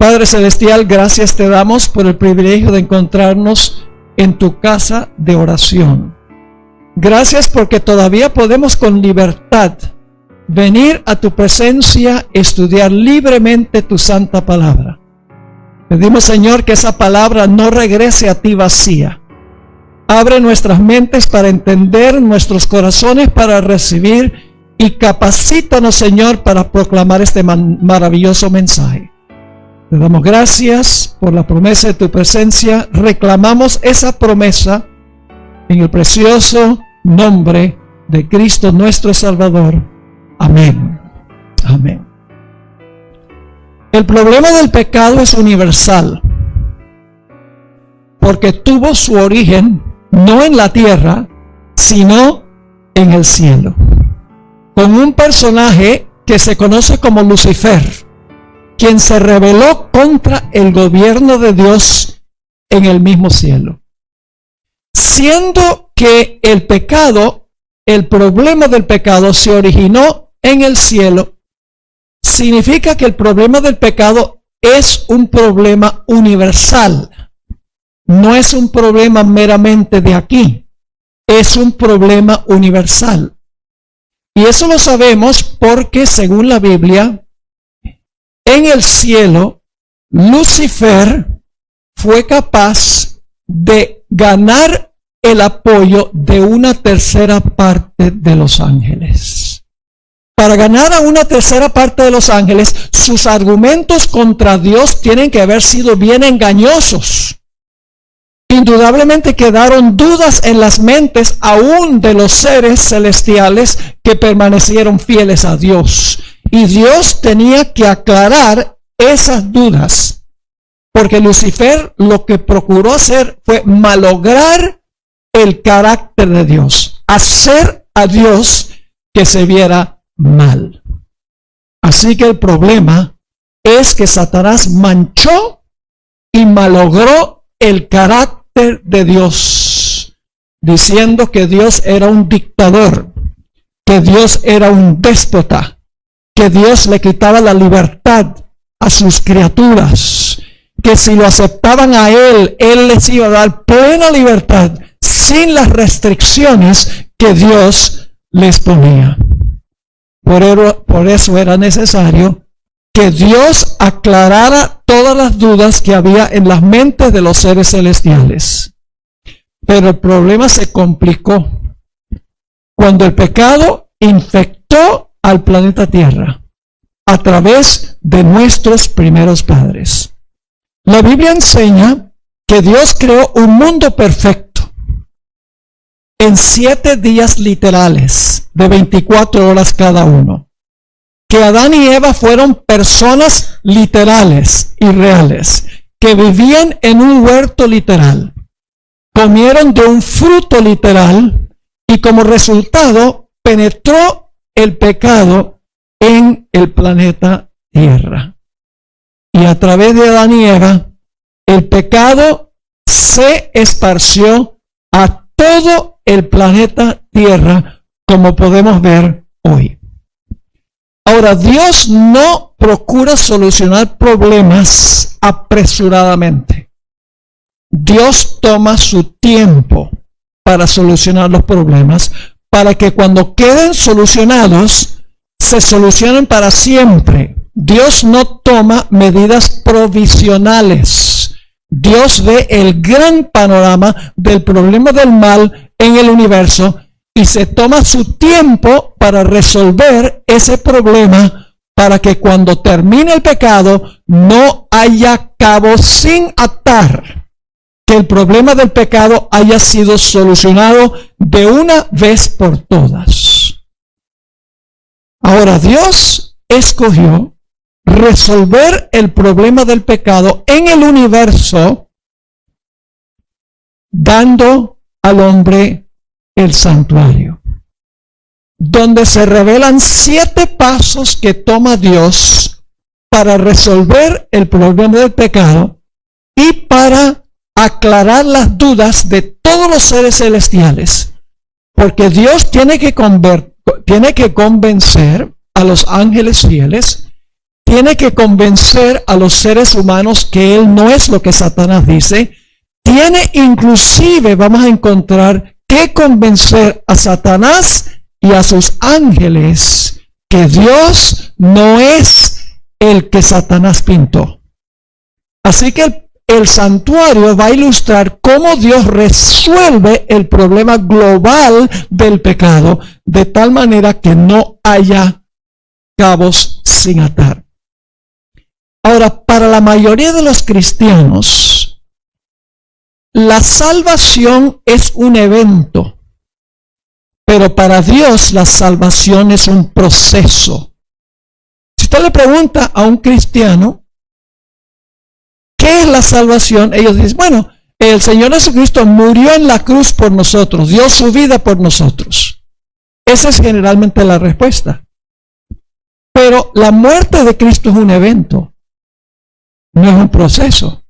Padre Celestial, gracias te damos por el privilegio de encontrarnos en tu casa de oración. Gracias porque todavía podemos con libertad venir a tu presencia, estudiar libremente tu santa palabra. Pedimos, Señor, que esa palabra no regrese a ti vacía. Abre nuestras mentes para entender, nuestros corazones para recibir, y capacítanos, Señor, para proclamar este maravilloso mensaje. Te damos gracias por la promesa de tu presencia. Reclamamos esa promesa en el precioso nombre de Cristo nuestro Salvador. Amén. Amén. El problema del pecado es universal, porque tuvo su origen no en la tierra, sino en el cielo, con un personaje que se conoce como Lucifer, quien se rebeló contra el gobierno de Dios en el mismo cielo. Siendo que el pecado, el problema del pecado se originó en el cielo, significa que el problema del pecado es un problema universal. No es un problema meramente de aquí, es un problema universal. Y eso lo sabemos porque, según la Biblia, en el cielo, Lucifer fue capaz de ganar el apoyo de una tercera parte de los ángeles. Para ganar a una tercera parte de los ángeles, sus argumentos contra Dios tienen que haber sido bien engañosos. Indudablemente quedaron dudas en las mentes aún de los seres celestiales que permanecieron fieles a Dios. Y Dios tenía que aclarar esas dudas, porque Lucifer lo que procuró hacer fue malograr el carácter de Dios, hacer a Dios que se viera mal. Así que el problema es que Satanás manchó y malogró el carácter de Dios, diciendo que Dios era un dictador, que Dios era un déspota, que Dios le quitaba la libertad a sus criaturas, que si lo aceptaban a Él, Él les iba a dar plena libertad sin las restricciones que Dios les ponía. Por eso era necesario que Dios aclarara todas las dudas que había en las mentes de los seres celestiales. Pero el problema se complicó cuando el pecado infectó al planeta Tierra a través de nuestros primeros padres. La Biblia enseña que Dios creó un mundo perfecto en 7 días literales de 24 horas cada uno. Que Adán y Eva fueron personas literales y reales, que vivían en un huerto literal, comieron de un fruto literal y como resultado penetró el pecado en el planeta Tierra. Y a través de Adán y Eva, el pecado se esparció a todo el planeta Tierra, como podemos ver hoy. Ahora, Dios no procura solucionar problemas apresuradamente. Dios toma su tiempo para solucionar los problemas, para que cuando queden solucionados, se solucionen para siempre. Dios no toma medidas provisionales. Dios ve el gran panorama del problema del mal en el universo y se toma su tiempo para resolver ese problema, para que cuando termine el pecado no haya cabo sin atar, que el problema del pecado haya sido solucionado de una vez por todas. Ahora, Dios escogió resolver el problema del pecado en el universo, dando al hombre el santuario, donde se revelan 7 pasos que toma Dios para resolver el problema del pecado y para aclarar las dudas de todos los seres celestiales, porque Dios tiene que convencer a los ángeles fieles tiene que convencer a los seres humanos que Él no es lo que Satanás dice. Tiene inclusive, vamos a encontrar, que convencer a Satanás y a sus ángeles que Dios no es el que Satanás pintó. Así que el santuario va a ilustrar cómo Dios resuelve el problema global del pecado, de tal manera que no haya cabos sin atar. Ahora, para la mayoría de los cristianos, la salvación es un evento, pero para Dios la salvación es un proceso. Si usted le pregunta a un cristiano, ¿qué es la salvación? Ellos dicen, bueno, el Señor Jesucristo murió en la cruz por nosotros, dio su vida por nosotros. Esa es generalmente la respuesta. Pero la muerte de Cristo es un evento, no es un proceso.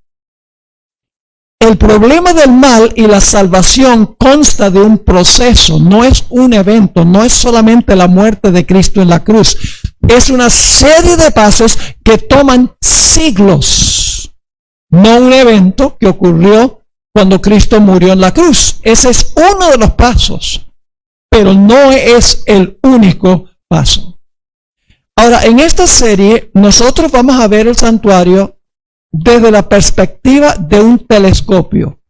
El problema del mal y la salvación consta de un proceso, no es un evento, no es solamente la muerte de Cristo en la cruz. Es una serie de pasos que toman siglos, no un evento que ocurrió cuando Cristo murió en la cruz. Ese es uno de los pasos, pero no es el único paso. Ahora, en esta serie, nosotros vamos a ver el santuario desde la perspectiva de un telescopio.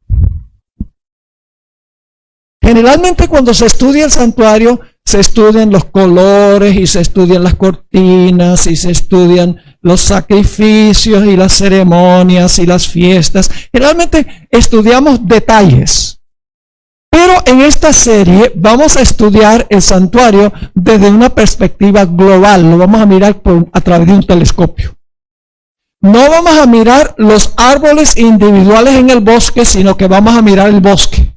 Generalmente cuando se estudia el santuario, se estudian los colores y se estudian las cortinas y se estudian los sacrificios y las ceremonias y las fiestas. Generalmente estudiamos detalles. Pero en esta serie vamos a estudiar el santuario desde una perspectiva global. Lo vamos a mirar a través de un telescopio. No vamos a mirar los árboles individuales en el bosque, sino que vamos a mirar el bosque.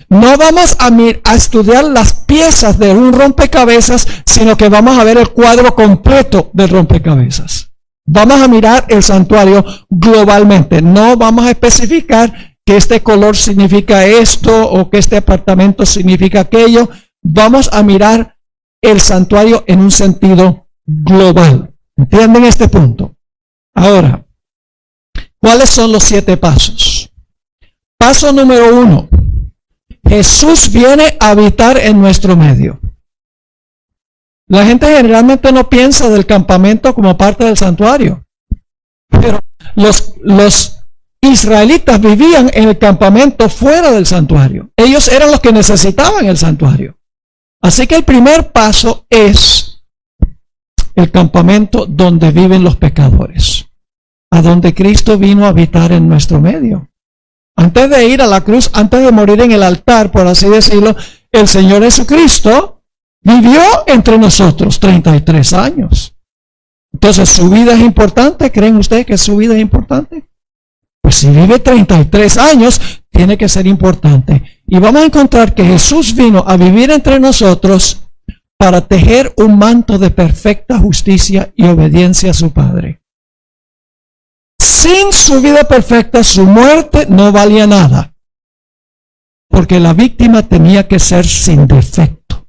No vamos a estudiar las piezas de un rompecabezas, sino que vamos a ver el cuadro completo del rompecabezas. Vamos a mirar el santuario globalmente. No vamos a especificar que este color significa esto o que este apartamento significa aquello. Vamos a mirar el santuario en un sentido global. ¿Entienden este punto? Ahora, ¿cuáles son los 7 pasos? Paso número 1. Jesús viene a habitar en nuestro medio. La gente generalmente no piensa del campamento como parte del santuario. Pero los israelitas vivían en el campamento fuera del santuario. Ellos eran los que necesitaban el santuario. Así que el primer paso es el campamento donde viven los pecadores, a donde Cristo vino a habitar en nuestro medio. Antes de ir a la cruz, antes de morir en el altar, por así decirlo, el Señor Jesucristo vivió entre nosotros 33 años. Entonces, ¿su vida es importante? ¿Creen ustedes que su vida es importante? Pues si vive 33 años, tiene que ser importante. Y vamos a encontrar que Jesús vino a vivir entre nosotros para tejer un manto de perfecta justicia y obediencia a su Padre. Sin su vida perfecta, su muerte no valía nada, porque la víctima tenía que ser sin defecto.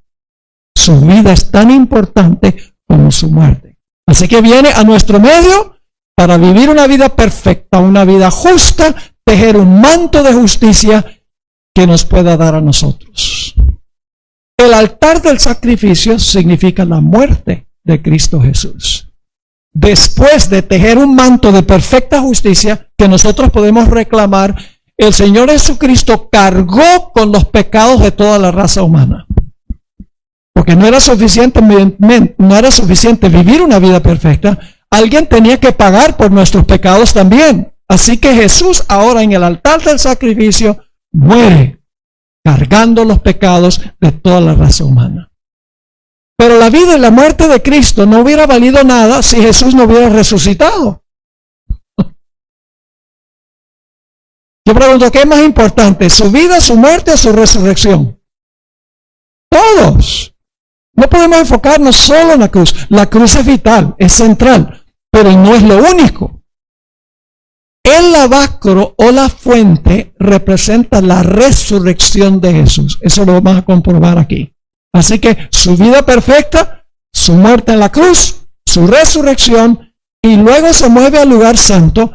Su vida es tan importante como su muerte. Así que viene a nuestro medio para vivir una vida perfecta, una vida justa, tejer un manto de justicia que nos pueda dar a nosotros. El altar del sacrificio significa la muerte de Cristo Jesús. Después de tejer un manto de perfecta justicia que nosotros podemos reclamar, el Señor Jesucristo cargó con los pecados de toda la raza humana. Porque no era suficiente vivir una vida perfecta, alguien tenía que pagar por nuestros pecados también. Así que Jesús ahora en el altar del sacrificio muere, cargando los pecados de toda la raza humana. Pero la vida y la muerte de Cristo no hubiera valido nada si Jesús no hubiera resucitado. Yo pregunto, ¿qué es más importante? ¿Su vida, su muerte o su resurrección? Todos. No podemos enfocarnos solo en la cruz. La cruz es vital, es central, pero no es lo único. El lavacro o la fuente representa la resurrección de Jesús. Eso lo vamos a comprobar aquí. Así que su vida perfecta, su muerte en la cruz, su resurrección, y luego se mueve al lugar santo,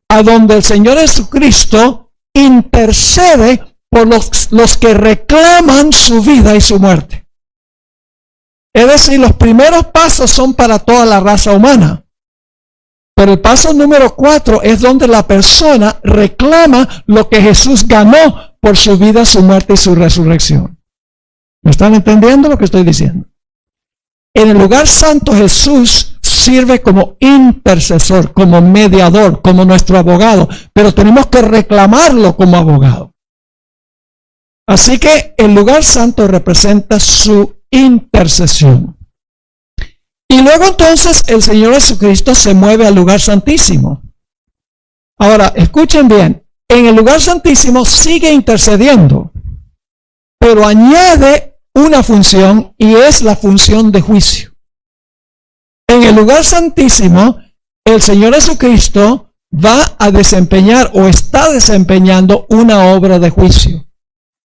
a donde el Señor Jesucristo intercede por los que reclaman su vida y su muerte. Es decir, los primeros pasos son para toda la raza humana. Pero el paso número 4 es donde la persona reclama lo que Jesús ganó por su vida, su muerte y su resurrección. ¿Me están entendiendo lo que estoy diciendo? En el lugar santo Jesús sirve como intercesor, como mediador, como nuestro abogado, pero tenemos que reclamarlo como abogado. Así que el lugar santo representa su intercesión. Y luego entonces el Señor Jesucristo se mueve al lugar santísimo. Ahora, escuchen bien, en el lugar santísimo sigue intercediendo, pero añade una función, y es la función de juicio. En el lugar santísimo, el Señor Jesucristo va a desempeñar o está desempeñando una obra de juicio,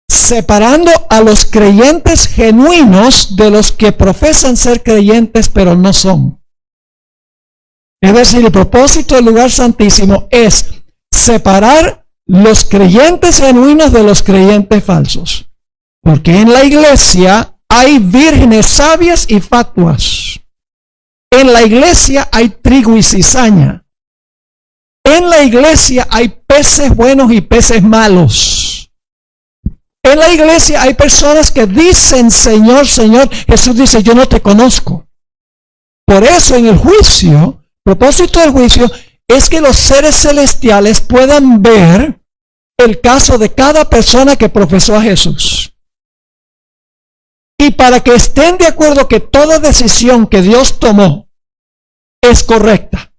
separando a los creyentes genuinos de los que profesan ser creyentes pero no son. Es decir, el propósito del lugar santísimo es separar los creyentes genuinos de los creyentes falsos. Porque en la iglesia hay vírgenes sabias y fatuas. En la iglesia hay trigo y cizaña. En la iglesia hay peces buenos y peces malos. En la iglesia hay personas que dicen, Señor, Señor. Jesús dice, yo no te conozco. Por eso en el juicio, propósito del juicio, es que los seres celestiales puedan ver el caso de cada persona que profesó a Jesús. Y para que estén de acuerdo que toda decisión que Dios tomó es correcta.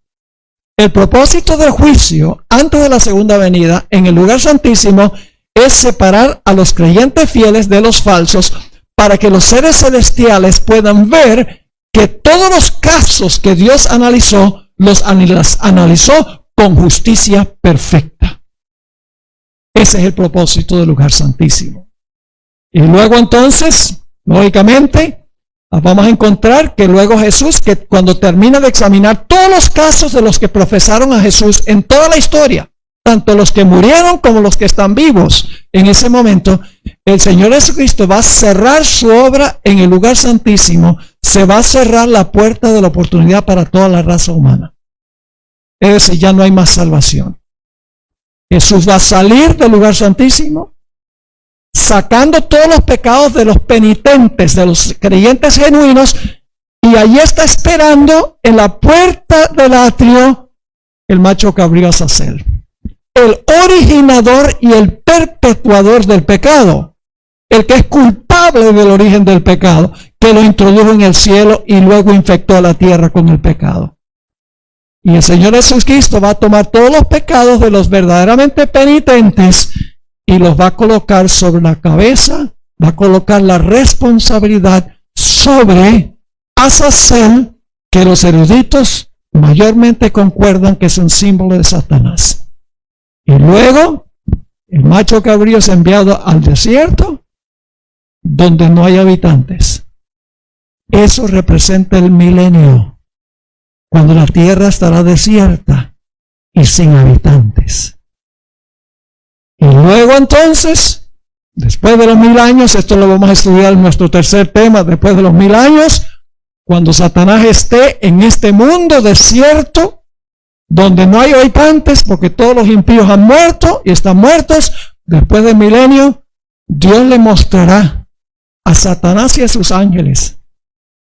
El propósito del juicio antes de la segunda venida en el lugar santísimo es separar a los creyentes fieles de los falsos, para que los seres celestiales puedan ver que todos los casos que Dios analizó, los analizó con justicia perfecta. Ese es el propósito del lugar santísimo. Y luego entonces, lógicamente, vamos a encontrar que luego Jesús, que cuando termina de examinar todos los casos de los que profesaron a Jesús en toda la historia, tanto los que murieron como los que están vivos, en ese momento, el Señor Jesucristo va a cerrar su obra en el lugar santísimo, se va a cerrar la puerta de la oportunidad para toda la raza humana. Es decir, ya no hay más salvación. Jesús va a salir del lugar santísimo, sacando todos los pecados de los penitentes, de los creyentes genuinos, y allí está esperando en la puerta del atrio el macho cabrío Azazel, el originador y el perpetuador del pecado, el que es culpable del origen del pecado, que lo introdujo en el cielo y luego infectó a la tierra con el pecado. Y el Señor Jesucristo va a tomar todos los pecados de los verdaderamente penitentes y los va a colocar sobre la cabeza, va a colocar la responsabilidad sobre Azazel, que los eruditos mayormente concuerdan que es un símbolo de Satanás. Y luego, el macho cabrío es enviado al desierto, donde no hay habitantes. Eso representa el milenio, cuando la tierra estará desierta y sin habitantes. Y luego entonces, después de los 1000 años, esto lo vamos a estudiar en nuestro tercer tema, después de los 1000 años, cuando Satanás esté en este mundo desierto, donde no hay habitantes, porque todos los impíos han muerto y están muertos, después del milenio, Dios le mostrará a Satanás y a sus ángeles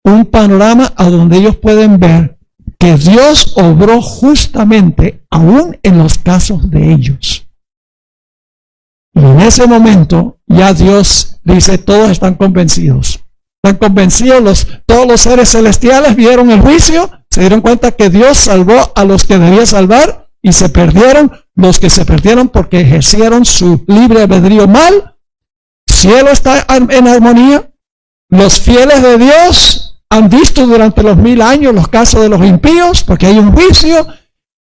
un panorama a donde ellos pueden ver que Dios obró justamente aún en los casos de ellos. Y en ese momento ya Dios dice, todos están convencidos. Están convencidos, todos los seres celestiales vieron el juicio, se dieron cuenta que Dios salvó a los que debía salvar y se perdieron los que se perdieron porque ejercieron su libre albedrío mal. El cielo está en armonía. Los fieles de Dios han visto durante los 1000 años los casos de los impíos, porque hay un juicio.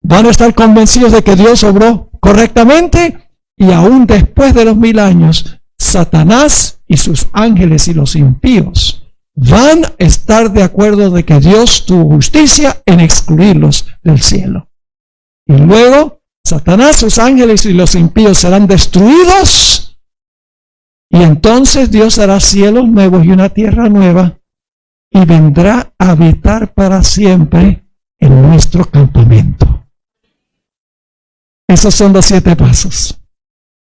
Van a estar convencidos de que Dios obró correctamente, y aún después de los 1000 años, Satanás y sus ángeles y los impíos van a estar de acuerdo de que Dios tuvo justicia en excluirlos del cielo. Y luego Satanás, sus ángeles y los impíos serán destruidos, y entonces Dios hará cielos nuevos y una tierra nueva, y vendrá a habitar para siempre en nuestro campamento. Esos son los 7 pasos.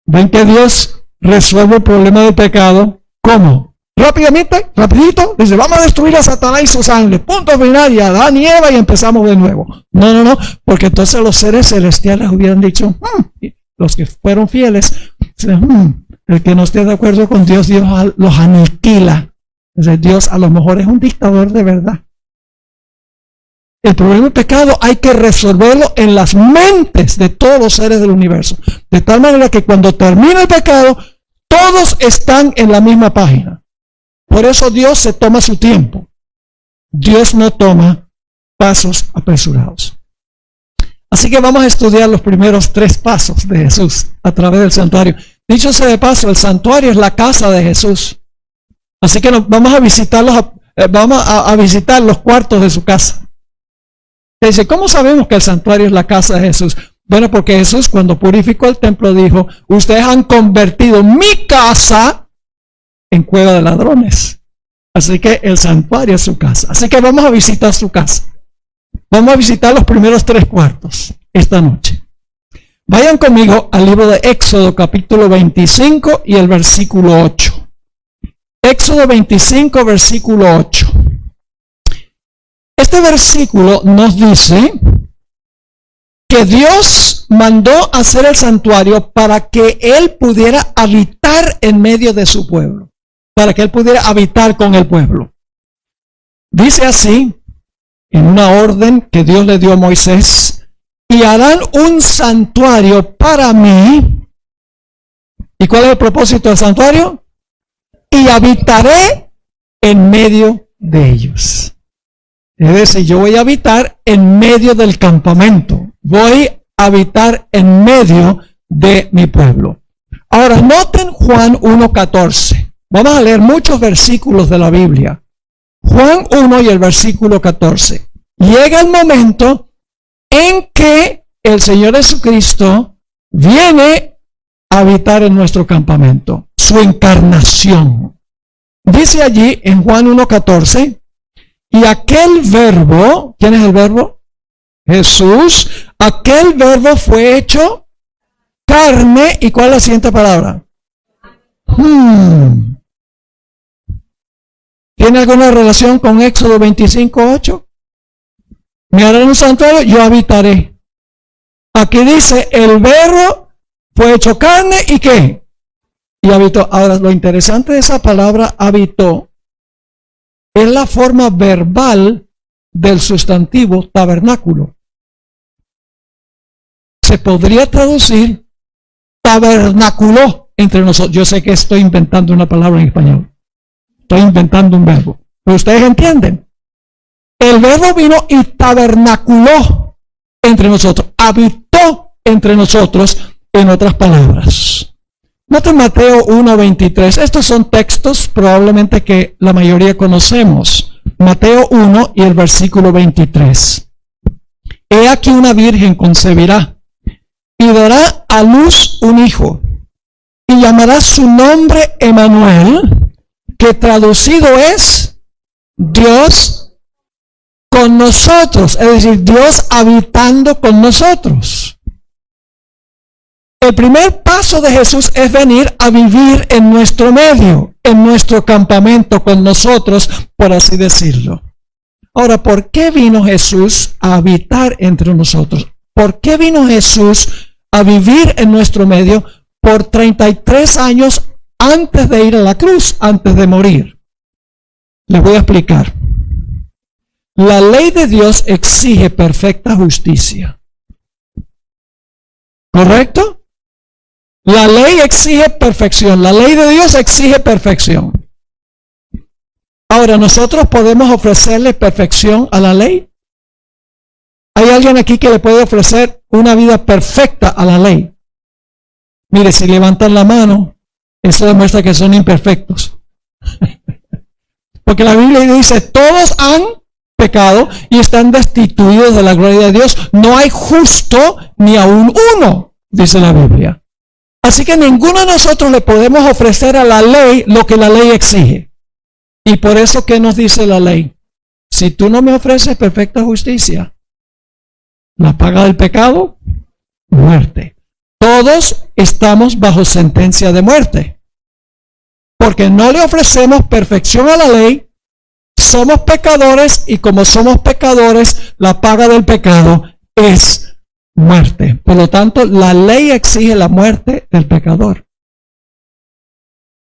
¿Ven que Dios resuelve el problema del pecado? ¿Cómo? Rápidamente, rapidito, dice, vamos a destruir a Satanás y sus ángeles, punto final, y Adán y Eva, y empezamos de nuevo. No, porque entonces los seres celestiales hubieran dicho, los que fueron fieles, el que no esté de acuerdo con Dios, Dios los aniquila. Entonces, Dios a lo mejor es un dictador de verdad. El problema del pecado hay que resolverlo en las mentes de todos los seres del universo, de tal manera que cuando termina el pecado, todos están en la misma página. Por eso Dios se toma su tiempo. Dios no toma pasos apresurados. Así que vamos a estudiar los primeros 3 pasos de Jesús a través del santuario. Dicho sea de paso, el santuario es la casa de Jesús. Así que vamos a visitar los cuartos de su casa. Dice, ¿cómo sabemos que el santuario es la casa de Jesús? Bueno, porque Jesús cuando purificó el templo dijo, ustedes han convertido mi casa en cueva de ladrones. Así que el santuario es su casa. Así que vamos a visitar su casa. Vamos a visitar los primeros 3 cuartos esta noche. Vayan conmigo al libro de Éxodo capítulo 25 y el versículo 8. Éxodo 25 versículo 8. Este versículo nos dice que Dios mandó hacer el santuario para que Él pudiera habitar en medio de su pueblo. Para que Él pudiera habitar con el pueblo. Dice así, en una orden que Dios le dio a Moisés, y harán un santuario para mí. ¿Y cuál es el propósito del santuario? Y habitaré en medio de ellos. Es decir, yo voy a habitar en medio del campamento. Voy a habitar en medio de mi pueblo. Ahora, noten Juan 1:14. Vamos a leer muchos versículos de la Biblia. Juan 1 y el versículo 14. Llega el momento en que el Señor Jesucristo viene a habitar en nuestro campamento. Su encarnación. Dice allí en Juan 1:14, y aquel verbo, ¿quién es el verbo? Jesús. Aquel verbo fue hecho carne. ¿Y cuál es la siguiente palabra? ¿Tiene alguna relación con Éxodo 25:8? Me harán un santuario, yo habitaré. Aquí dice, el verbo fue hecho carne, ¿y qué? Y habitó. Ahora, lo interesante de esa palabra habitó es la forma verbal del sustantivo tabernáculo. Se podría traducir tabernáculo entre nosotros. Yo sé que estoy inventando una palabra en español. Estoy inventando un verbo. Pero ustedes entienden. El verbo vino y tabernaculó entre nosotros. Habitó entre nosotros, en otras palabras. Noten Mateo 1:23. Estos son textos probablemente que la mayoría conocemos. Mateo 1 y el versículo 23. He aquí una virgen concebirá y dará a luz un hijo y llamará su nombre Emmanuel, que traducido es Dios con nosotros, es decir, Dios habitando con nosotros. El primer paso de Jesús es venir a vivir en nuestro medio, en nuestro campamento con nosotros, por así decirlo. Ahora, ¿por qué vino Jesús a habitar entre nosotros? ¿Por qué vino Jesús a vivir en nuestro medio por 33 años antes de ir a la cruz, antes de morir? Les voy a explicar. La ley de Dios exige perfecta justicia. ¿Correcto? La ley exige perfección. La ley de Dios exige perfección. Ahora, ¿nosotros podemos ofrecerle perfección a la ley? ¿Hay alguien aquí que le puede ofrecer una vida perfecta a la ley? Mire, si levantan la mano, eso demuestra que son imperfectos. Porque la Biblia dice, todos han pecado y están destituidos de la gloria de Dios. No hay justo ni aún uno, dice la Biblia. Así que ninguno de nosotros le podemos ofrecer a la ley lo que la ley exige. Y por eso, ¿qué nos dice la ley? Si tú no me ofreces perfecta justicia, la paga del pecado, muerte. Todos estamos bajo sentencia de muerte. Porque no le ofrecemos perfección a la ley, somos pecadores y como somos pecadores, la paga del pecado es muerte. Por lo tanto, la ley exige la muerte del pecador.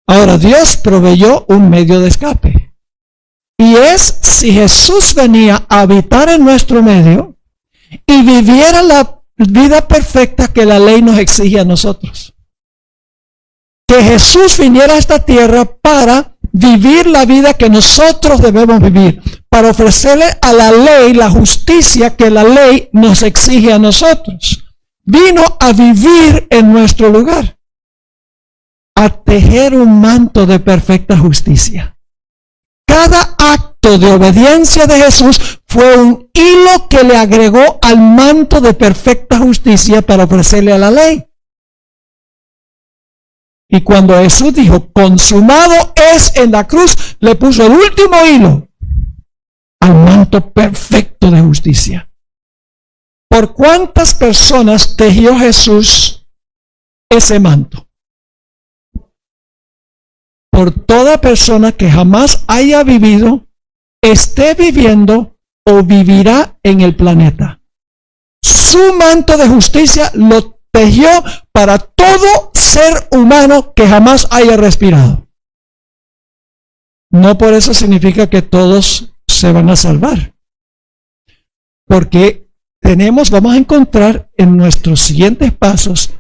Ahora, Dios proveyó un medio de escape. Y es si Jesús venía a habitar en nuestro medio y viviera la vida perfecta que la ley nos exige a nosotros. Que Jesús viniera a esta tierra para vivir la vida que nosotros debemos vivir, para ofrecerle a la ley la justicia que la ley nos exige a nosotros. Vino a vivir en nuestro lugar, a tejer un manto de perfecta justicia. Cada acto de obediencia de Jesús fue un hilo que le agregó al manto de perfecta justicia para ofrecerle a la ley. Y cuando Jesús dijo, consumado es en la cruz, le puso el último hilo al manto perfecto de justicia. ¿Por cuántas personas tejió Jesús ese manto? Por toda persona que jamás haya vivido, esté viviendo o vivirá en el planeta. Su manto de justicia lo tejió para todo ser humano que jamás haya respirado. No por eso significa que todos se van a salvar. Porque vamos a encontrar en nuestros siguientes pasos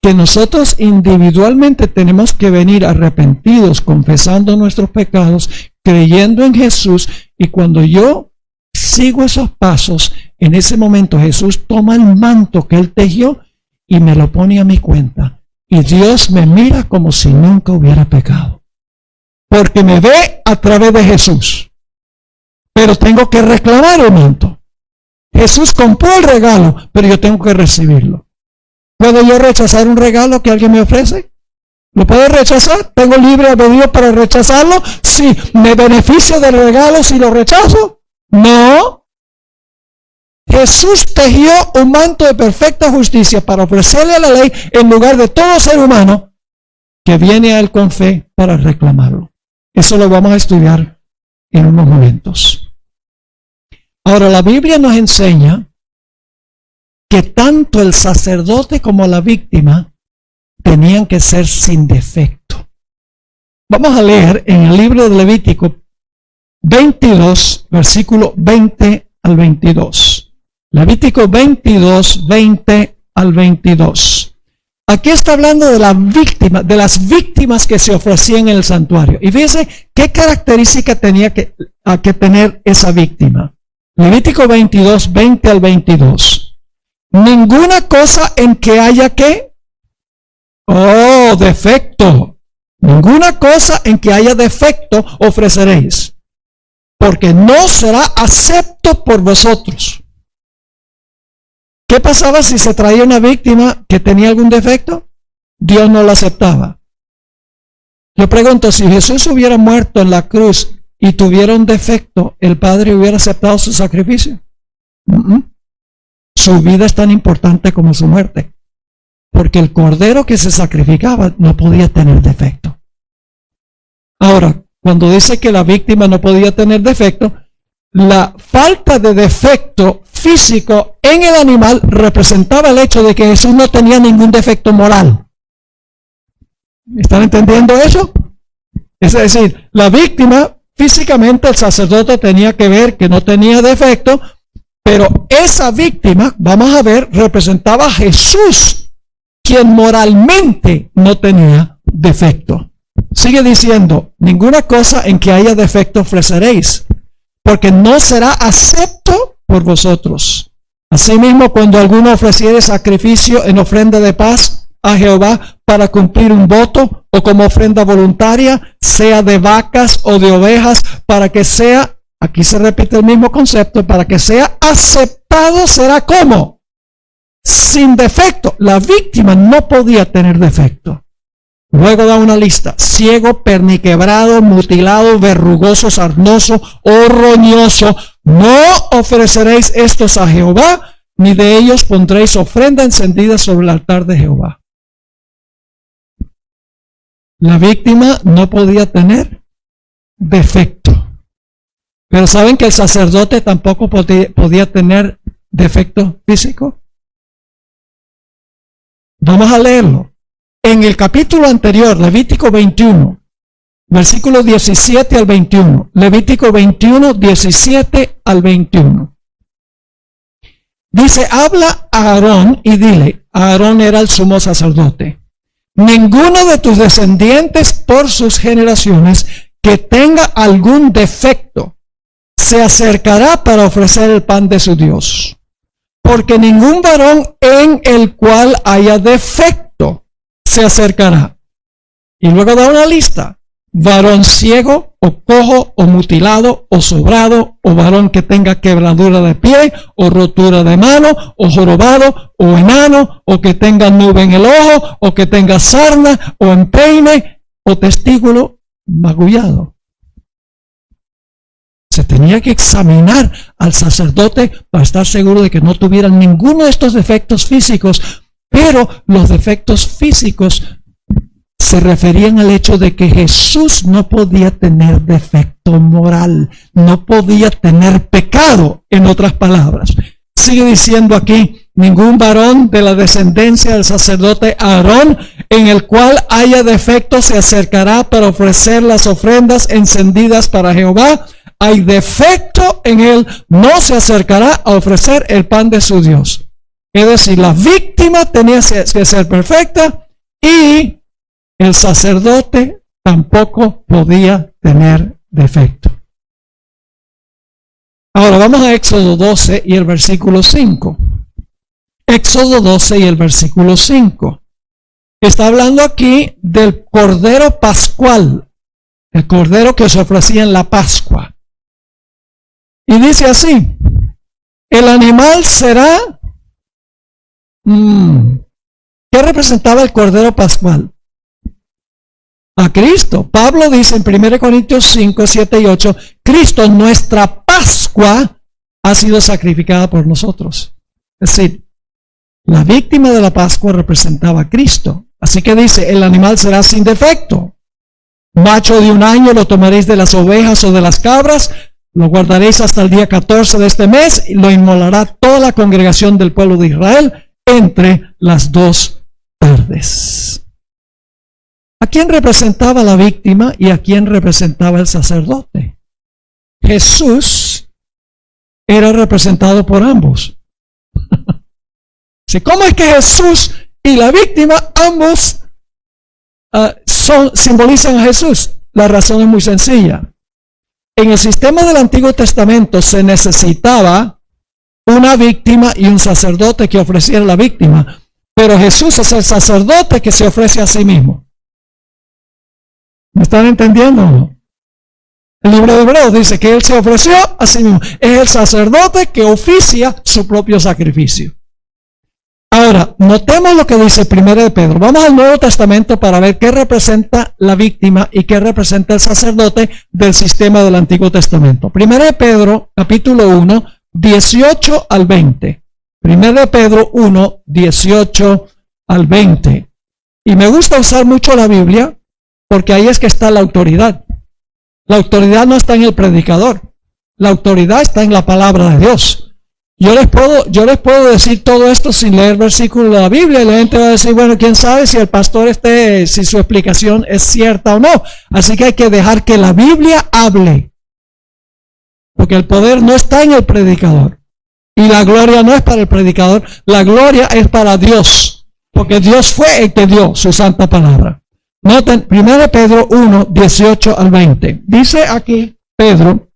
que nosotros individualmente tenemos que venir arrepentidos, confesando nuestros pecados, creyendo en Jesús, y cuando yo sigo esos pasos, en ese momento Jesús toma el manto que Él tejió y me lo pone a mi cuenta. Y Dios me mira como si nunca hubiera pecado. Porque me ve a través de Jesús. Pero tengo que reclamar el manto. Jesús compró el regalo, pero yo tengo que recibirlo. ¿Puedo yo rechazar un regalo que alguien me ofrece? ¿Lo puedo rechazar? ¿Tengo libre albedrío para rechazarlo? Sí. ¿Me beneficio del regalo si lo rechazo? No. Jesús tejió un manto de perfecta justicia para ofrecerle a la ley en lugar de todo ser humano que viene a Él con fe para reclamarlo. Eso lo vamos a estudiar en unos momentos. Ahora, la Biblia nos enseña que tanto el sacerdote como la víctima tenían que ser sin defecto. Vamos a leer en el libro de Levítico 22, versículo 20 al 22. Levítico 22, 20 al 22. Aquí está hablando de la víctima, de las víctimas que se ofrecían en el santuario. Y fíjense qué característica tenía que tener esa víctima. Levítico 22, 20 al 22. Ninguna cosa en que haya defecto. Ninguna cosa en que haya defecto ofreceréis, porque no será acepto por vosotros. ¿Qué pasaba si se traía una víctima que tenía algún defecto? Dios no la aceptaba. Yo pregunto, si Jesús hubiera muerto en la cruz y tuviera un defecto, ¿el Padre hubiera aceptado su sacrificio? Su vida es tan importante como su muerte, porque el cordero que se sacrificaba no podía tener defecto. Ahora, cuando dice que la víctima no podía tener defecto, la falta de defecto físico en el animal representaba el hecho de que Jesús no tenía ningún defecto moral. ¿Están entendiendo eso? Es decir, la víctima físicamente, el sacerdote tenía que ver que no tenía defecto, pero esa víctima, vamos a ver, representaba a Jesús, quien moralmente no tenía defecto. Sigue diciendo, ninguna cosa en que haya defecto ofreceréis, porque no será acepto por vosotros. Asimismo, cuando alguno ofreciere sacrificio en ofrenda de paz a Jehová para cumplir un voto o como ofrenda voluntaria, sea de vacas o de ovejas, para que sea, aquí se repite el mismo concepto, para que sea aceptado, será como sin defecto. La víctima no podía tener defecto. Luego da una lista: ciego, perniquebrado, mutilado, verrugoso, sarnoso o roñoso. No ofreceréis estos a Jehová, ni de ellos pondréis ofrenda encendida sobre el altar de Jehová. La víctima no podía tener defecto. Pero ¿saben que el sacerdote tampoco podía tener defecto físico? Vamos a leerlo. En el capítulo anterior, Levítico 21, versículos 17 al 21. Levítico 21, 17 al 21. Dice: habla a Aarón y dile, Aarón era el sumo sacerdote, ninguno de tus descendientes por sus generaciones que tenga algún defecto se acercará para ofrecer el pan de su Dios, porque ningún varón en el cual haya defecto se acercará. Y luego da una lista: varón ciego o cojo o mutilado o sobrado, o varón que tenga quebradura de pie o rotura de mano, o jorobado o enano, o que tenga nube en el ojo, o que tenga sarna o empeine o testículo magullado. Se tenía que examinar al sacerdote para estar seguro de que no tuvieran ninguno de estos defectos físicos. Pero los defectos físicos se referían al hecho de que Jesús no podía tener defecto moral, no podía tener pecado, en otras palabras. Sigue diciendo aquí: ningún varón de la descendencia del sacerdote Aarón en el cual haya defecto se acercará para ofrecer las ofrendas encendidas para Jehová. Hay defecto en él, no se acercará a ofrecer el pan de su Dios. Es decir, la víctima tenía que ser perfecta y el sacerdote tampoco podía tener defecto. Ahora vamos a Éxodo 12 y el versículo 5. Éxodo 12 y el versículo 5. Está hablando aquí del cordero pascual, el cordero que se ofrecía en la Pascua. Y dice así: el animal será... ¿Qué representaba el cordero pascual? A Cristo. Pablo dice en 1 Corintios 5, 7 y 8, Cristo, nuestra Pascua, ha sido sacrificada por nosotros. Es decir, la víctima de la Pascua representaba a Cristo. Así que dice: el animal será sin defecto. Macho de 1 año lo tomaréis de las ovejas o de las cabras, lo guardaréis hasta el día 14 de este mes y lo inmolará toda la congregación del pueblo de Israel entre las 2 tardes. ¿A quién representaba la víctima y a quién representaba el sacerdote? Jesús era representado por ambos. ¿Cómo es que Jesús y la víctima ambos simbolizan a Jesús? La razón es muy sencilla. En el sistema del Antiguo Testamento se necesitaba una víctima y un sacerdote que ofreciera la víctima, pero Jesús es el sacerdote que se ofrece a sí mismo. ¿Me están entendiendo? El libro de Hebreos dice que Él se ofreció a sí mismo. Es el sacerdote que oficia su propio sacrificio. Ahora, notemos lo que dice 1 de Pedro. Vamos al Nuevo Testamento para ver qué representa la víctima y qué representa el sacerdote del sistema del Antiguo Testamento. 1 de Pedro, capítulo 1, 18 al 20. 1 de Pedro 1, 18 al 20. Y me gusta usar mucho la Biblia porque ahí es que está la autoridad. La autoridad no está en el predicador. La autoridad está en la palabra de Dios. Yo les puedo decir todo esto sin leer versículos de la Biblia y la gente va a decir: bueno, quién sabe si el pastor si su explicación es cierta o no. Así que hay que dejar que la Biblia hable. Porque el poder no está en el predicador. Y la gloria no es para el predicador. La gloria es para Dios. Porque Dios fue el que dio su santa palabra. Noten, 1 Pedro 1, 18 al 20. Dice aquí Pedro: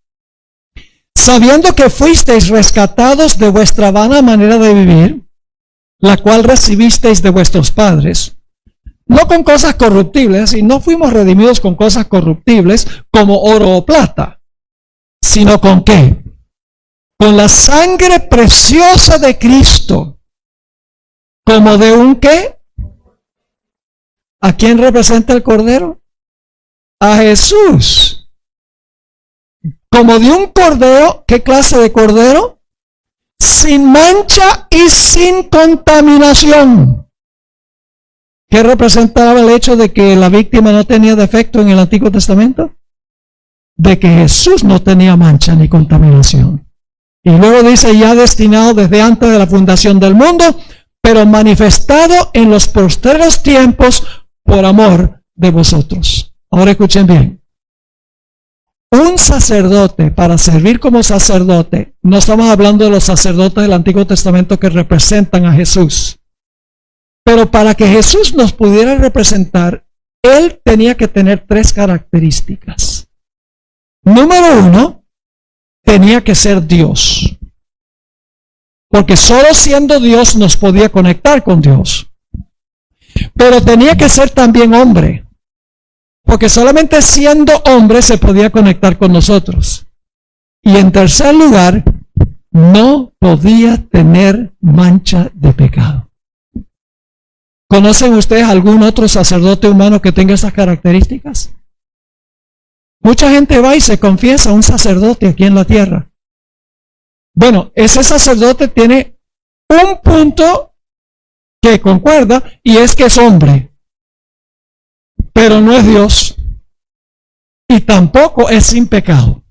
sabiendo que fuisteis rescatados de vuestra vana manera de vivir, la cual recibisteis de vuestros padres, no con cosas corruptibles, es decir, no fuimos redimidos con cosas corruptibles como oro o plata, sino con ¿qué? Con la sangre preciosa de Cristo, como de un ¿qué? ¿A quién representa el Cordero? A Jesús. Como de un Cordero, ¿qué clase de Cordero? Sin mancha y sin contaminación. ¿Qué representaba el hecho de que la víctima no tenía defecto en el Antiguo Testamento? De que Jesús no tenía mancha ni contaminación. Y luego dice, ya destinado desde antes de la fundación del mundo, pero manifestado en los postreros tiempos por amor de vosotros. Ahora escuchen bien. Un sacerdote, para servir como sacerdote, no estamos hablando de los sacerdotes del Antiguo Testamento que representan a Jesús, pero para que Jesús nos pudiera representar, él tenía que tener 3 características. Número 1, tenía que ser Dios, porque solo siendo Dios nos podía conectar con Dios. Pero tenía que ser también hombre, porque solamente siendo hombre se podía conectar con nosotros. Y en tercer lugar, no podía tener mancha de pecado. ¿Conocen ustedes algún otro sacerdote humano que tenga esas características? Mucha gente va y se confiesa a un sacerdote aquí en la tierra. Bueno, ese sacerdote tiene un punto que concuerda y es que es hombre, pero no es Dios y tampoco es sin pecado.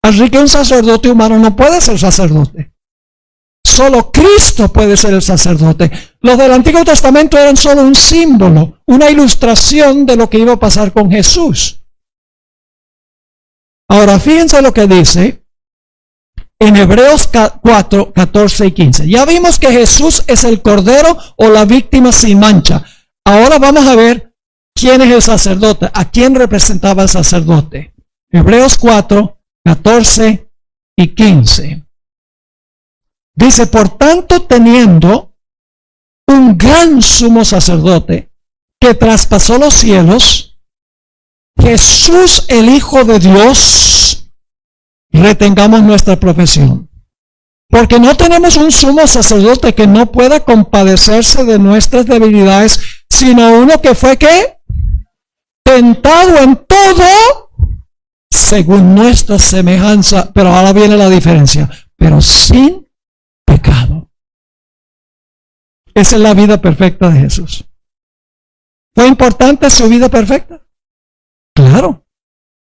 Así que un sacerdote humano no puede ser sacerdote. Solo Cristo puede ser el sacerdote. Los del Antiguo Testamento eran solo un símbolo, una ilustración de lo que iba a pasar con Jesús. Ahora fíjense lo que dice en Hebreos 4, 14 y 15. Ya vimos que Jesús es el Cordero o la víctima sin mancha. Ahora vamos a ver quién es el sacerdote, a quién representaba el sacerdote. Hebreos 4, 14 y 15. Dice, por tanto, teniendo un gran sumo sacerdote que traspasó los cielos, Jesús el Hijo de Dios, retengamos nuestra profesión. Porque no tenemos un sumo sacerdote que no pueda compadecerse de nuestras debilidades, sino uno que fue ¿qué? Tentado en todo, según nuestra semejanza. Pero ahora viene la diferencia. Pero sin pecado. Esa es la vida perfecta de Jesús. ¿Fue importante su vida perfecta? Claro.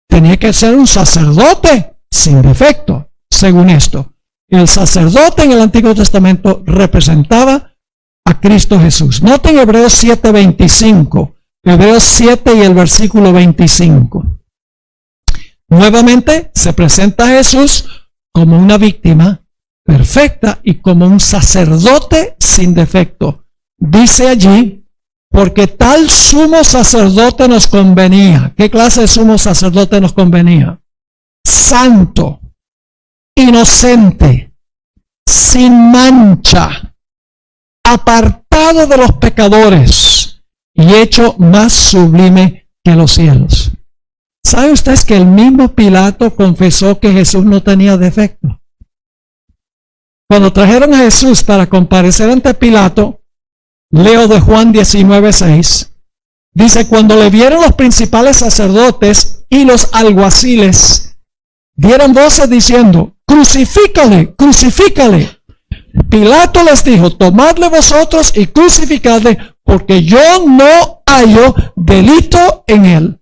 Tenía que ser un sacerdote sin defecto, según esto. El sacerdote en el Antiguo Testamento representaba a Cristo Jesús. Noten Hebreos 7:25. Hebreos 7 y el versículo 25. Nuevamente se presenta a Jesús como una víctima perfecta y como un sacerdote sin defecto. Dice allí, porque tal sumo sacerdote nos convenía. ¿Qué clase de sumo sacerdote nos convenía? Santo, inocente, sin mancha, apartado de los pecadores y hecho más sublime que los cielos. ¿Saben ustedes que el mismo Pilato confesó que Jesús no tenía defecto? Cuando trajeron a Jesús para comparecer ante Pilato, leo de Juan 19:6, dice, cuando le vieron los principales sacerdotes y los alguaciles, dieron voces diciendo, crucifícale, crucifícale. Pilato les dijo, tomadle vosotros y crucificadle, porque yo no hallo delito en él.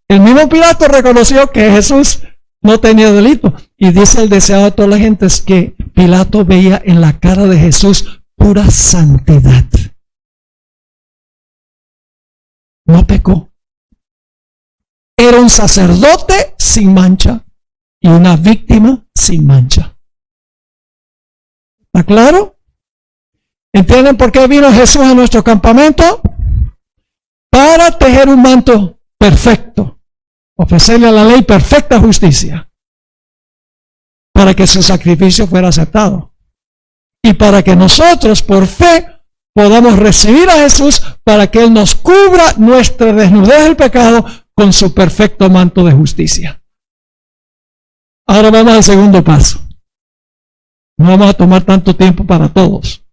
El mismo Pilato reconoció que Jesús no tenía delito. Y dice el deseado de toda la gente es que Pilato veía en la cara de Jesús pura santidad. No pecó. Era un sacerdote sin mancha y una víctima sin mancha. ¿Está claro? ¿Entienden por qué vino Jesús a nuestro campamento? Para tejer un manto perfecto, ofrecerle a la ley perfecta justicia, para que su sacrificio fuera aceptado y para que nosotros por fe podamos recibir a Jesús para que Él nos cubra nuestra desnudez del pecado con su perfecto manto de justicia. Ahora vamos al segundo paso. No vamos a tomar tanto tiempo para todos.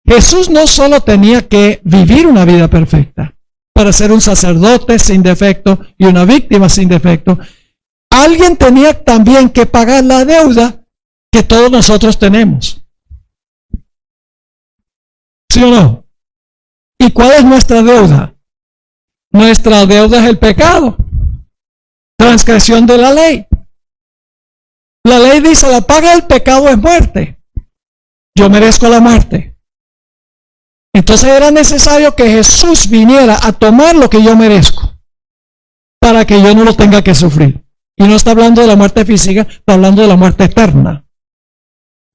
Jesús no solo tenía que vivir una vida perfecta para ser un sacerdote sin defecto y una víctima sin defecto. Alguien tenía también que pagar la deuda que todos nosotros tenemos. ¿Sí o no? ¿Y cuál es nuestra deuda? Nuestra deuda es el pecado. Transgresión de la ley. La ley dice, la paga del pecado es muerte. Yo merezco la muerte. Entonces era necesario que Jesús viniera a tomar lo que yo merezco para que yo no lo tenga que sufrir. Y no está hablando de la muerte física, está hablando de la muerte eterna.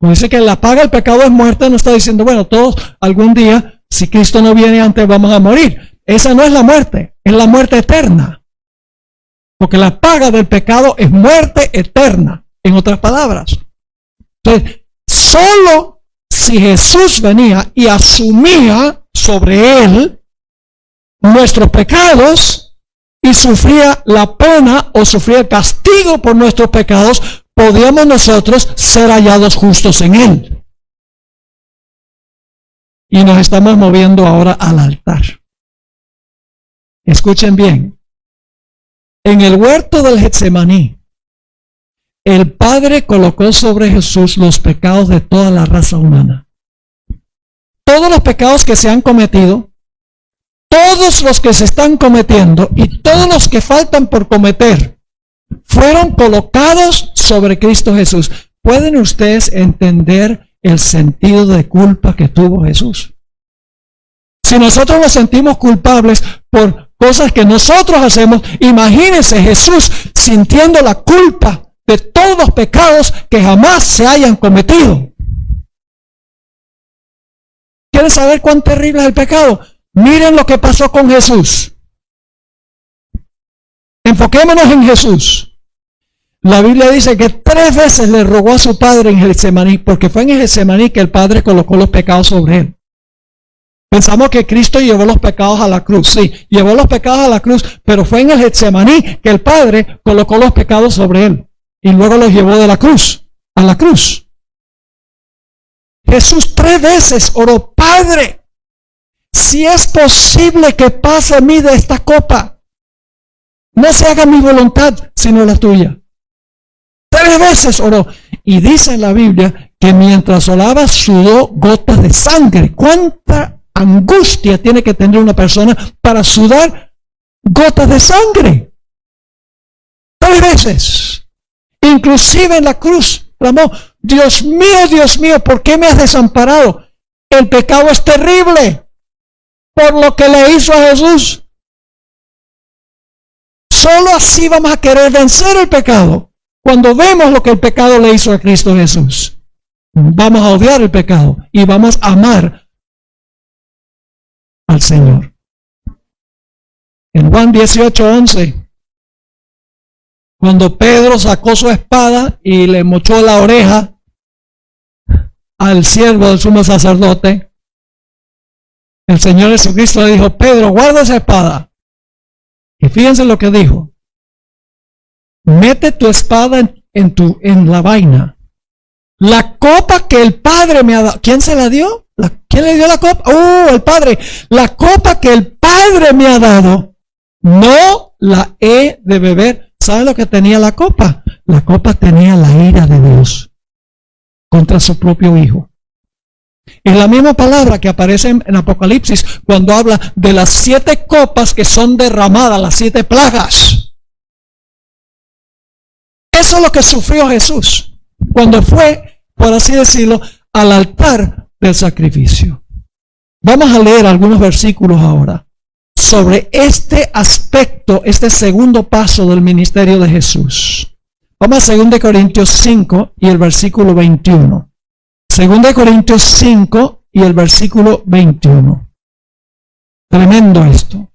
Como dice que la paga del pecado es muerte, no está diciendo, bueno, todos algún día, si Cristo no viene antes, vamos a morir. Esa no es la muerte, es la muerte eterna. Porque la paga del pecado es muerte eterna, en otras palabras. Entonces, solo si Jesús venía y asumía sobre Él nuestros pecados y sufría la pena o sufría el castigo por nuestros pecados, podíamos nosotros ser hallados justos en Él. Y nos estamos moviendo ahora al altar. Escuchen bien. En el huerto del Getsemaní, el Padre colocó sobre Jesús los pecados de toda la raza humana. Todos los pecados que se han cometido, todos los que se están cometiendo y todos los que faltan por cometer, fueron colocados sobre Cristo Jesús. ¿Pueden ustedes entender el sentido de culpa que tuvo Jesús? Si nosotros nos sentimos culpables por cosas que nosotros hacemos, imagínense Jesús sintiendo la culpa de todos los pecados que jamás se hayan cometido. ¿Quieren saber cuán terrible es el pecado? Miren lo que pasó con Jesús. Enfoquémonos en Jesús. La Biblia dice que 3 veces le rogó a su padre en Getsemaní, porque fue en Getsemaní que el Padre colocó los pecados sobre él. Pensamos que Cristo llevó los pecados a la cruz. Sí, llevó los pecados a la cruz, pero fue en el Getsemaní que el Padre colocó los pecados sobre él. Y luego los llevó de la cruz a la cruz. Jesús 3 veces oró, Padre, si es posible que pase a mí de esta copa, no se haga mi voluntad, sino la tuya. 3 veces oró. Y dice en la Biblia que mientras oraba sudó gotas de sangre. ¿Cuánta angustia tiene que tener una persona para sudar gotas de sangre? 3 veces. Inclusive en la cruz clamó, Dios mío, ¿por qué me has desamparado? El pecado es terrible por lo que le hizo a Jesús. Solo así vamos a querer vencer el pecado. Cuando vemos lo que el pecado le hizo a Cristo Jesús, vamos a odiar el pecado y vamos a amar al Señor. En Juan 18:11, cuando Pedro sacó su espada y le mochó la oreja al siervo del sumo sacerdote, el Señor Jesucristo le dijo, Pedro, guarda esa espada. Y fíjense lo que dijo. Mete tu espada en la vaina. La copa que el Padre me ha dado. ¿Quién se la dio? ¿Quién le dio la copa? El Padre. La copa que el Padre me ha dado, no la he de beber. ¿Sabe lo que tenía la copa? La copa tenía la ira de Dios contra su propio Hijo. Es la misma palabra que aparece en Apocalipsis cuando habla de las 7 copas que son derramadas, las 7 plagas. Eso es lo que sufrió Jesús cuando fue, por así decirlo, al altar del sacrificio. Vamos a leer algunos versículos ahora sobre este aspecto, este segundo paso del ministerio de Jesús. Vamos a 2 Corintios 5 y el versículo 21. 2 Corintios 5 y el versículo 21. Tremendo esto,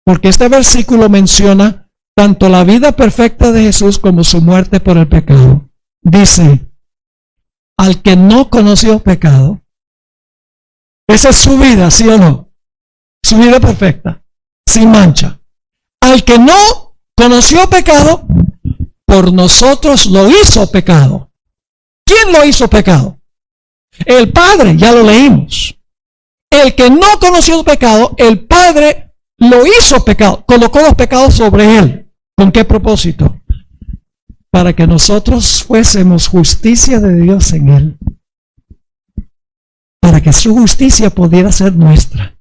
porque este versículo menciona tanto la vida perfecta de Jesús como su muerte por el pecado. Dice, al que no conoció pecado, Esa es su vida, ¿sí o no? Su vida perfecta, sin mancha. Al que no conoció pecado, por nosotros lo hizo pecado. ¿Quién lo hizo pecado? El Padre, ya lo leímos. El que no conoció pecado, el Padre lo hizo pecado, colocó los pecados sobre él. ¿Con qué propósito? Para que nosotros fuésemos justicia de Dios en él. Para que su justicia pudiera ser nuestra.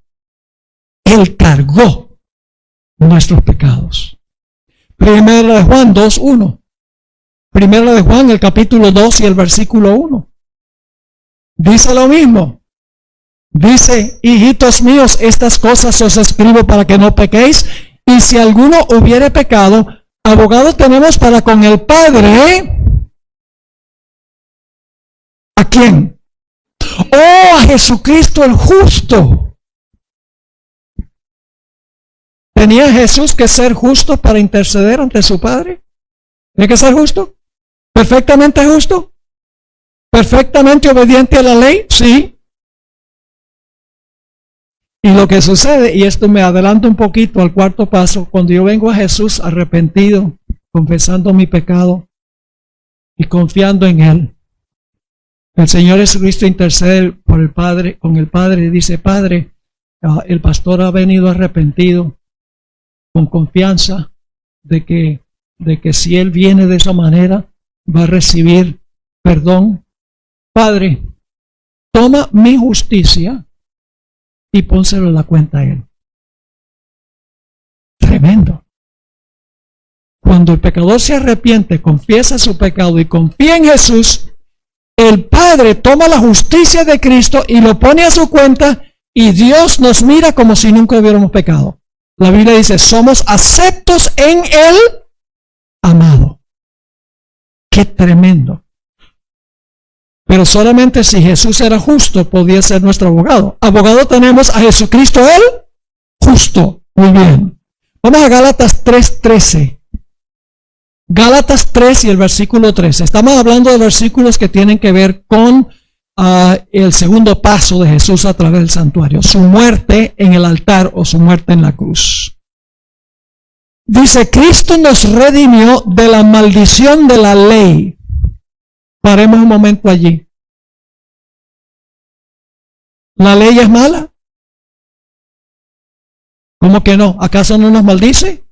Él cargó nuestros pecados. Primera de Juan 2:1. Primera de Juan, el capítulo 2 y el versículo 1. Dice lo mismo. Dice, hijitos míos, estas cosas os escribo para que no pequéis, y si alguno hubiere pecado, abogado tenemos para con el Padre. ¿A quién? Oh, a Jesucristo el justo. ¿Tenía Jesús que ser justo para interceder ante su Padre? ¿Tiene que ser justo? ¿Perfectamente justo? ¿Perfectamente obediente a la ley? Sí. Y lo que sucede, y esto me adelanto un poquito al cuarto paso, cuando yo vengo a Jesús arrepentido, confesando mi pecado y confiando en Él, el Señor Jesucristo intercede por el Padre, con el Padre, y dice, Padre, el pastor ha venido arrepentido, con confianza de que si él viene de esa manera, va a recibir perdón. Padre, toma mi justicia y pónselo en la cuenta a él. Tremendo. Cuando el pecador se arrepiente, confiesa su pecado y confía en Jesús, el Padre toma la justicia de Cristo y lo pone a su cuenta, y Dios nos mira como si nunca hubiéramos pecado. La Biblia dice, somos aceptos en el amado. ¡Qué tremendo! Pero solamente si Jesús era justo, podía ser nuestro abogado. Abogado tenemos a Jesucristo el justo. Muy bien. Vamos a Gálatas 3:13. Gálatas 3 y el versículo 13. Estamos hablando de versículos que tienen que ver con el segundo paso de Jesús a través del santuario, su muerte en el altar o su muerte en la cruz. Dice, Cristo nos redimió de la maldición de la ley. Paremos un momento allí. ¿La ley es mala? ¿Cómo que no? ¿Acaso no nos maldice?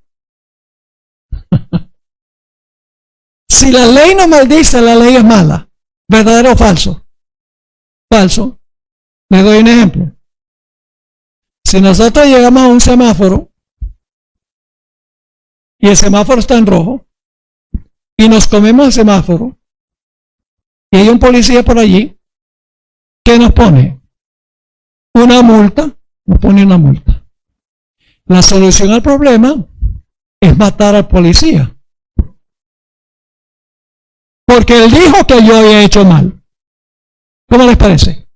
Si la ley nos maldice, la ley es mala. ¿Verdadero o falso? Falso. Les doy un ejemplo. Si nosotros llegamos a un semáforo y el semáforo está en rojo y nos comemos el semáforo y hay un policía por allí, ¿qué nos pone? Una multa. Nos pone una multa. La solución al problema es matar al policía. Porque él dijo que yo había hecho mal. ¿Cómo les parece?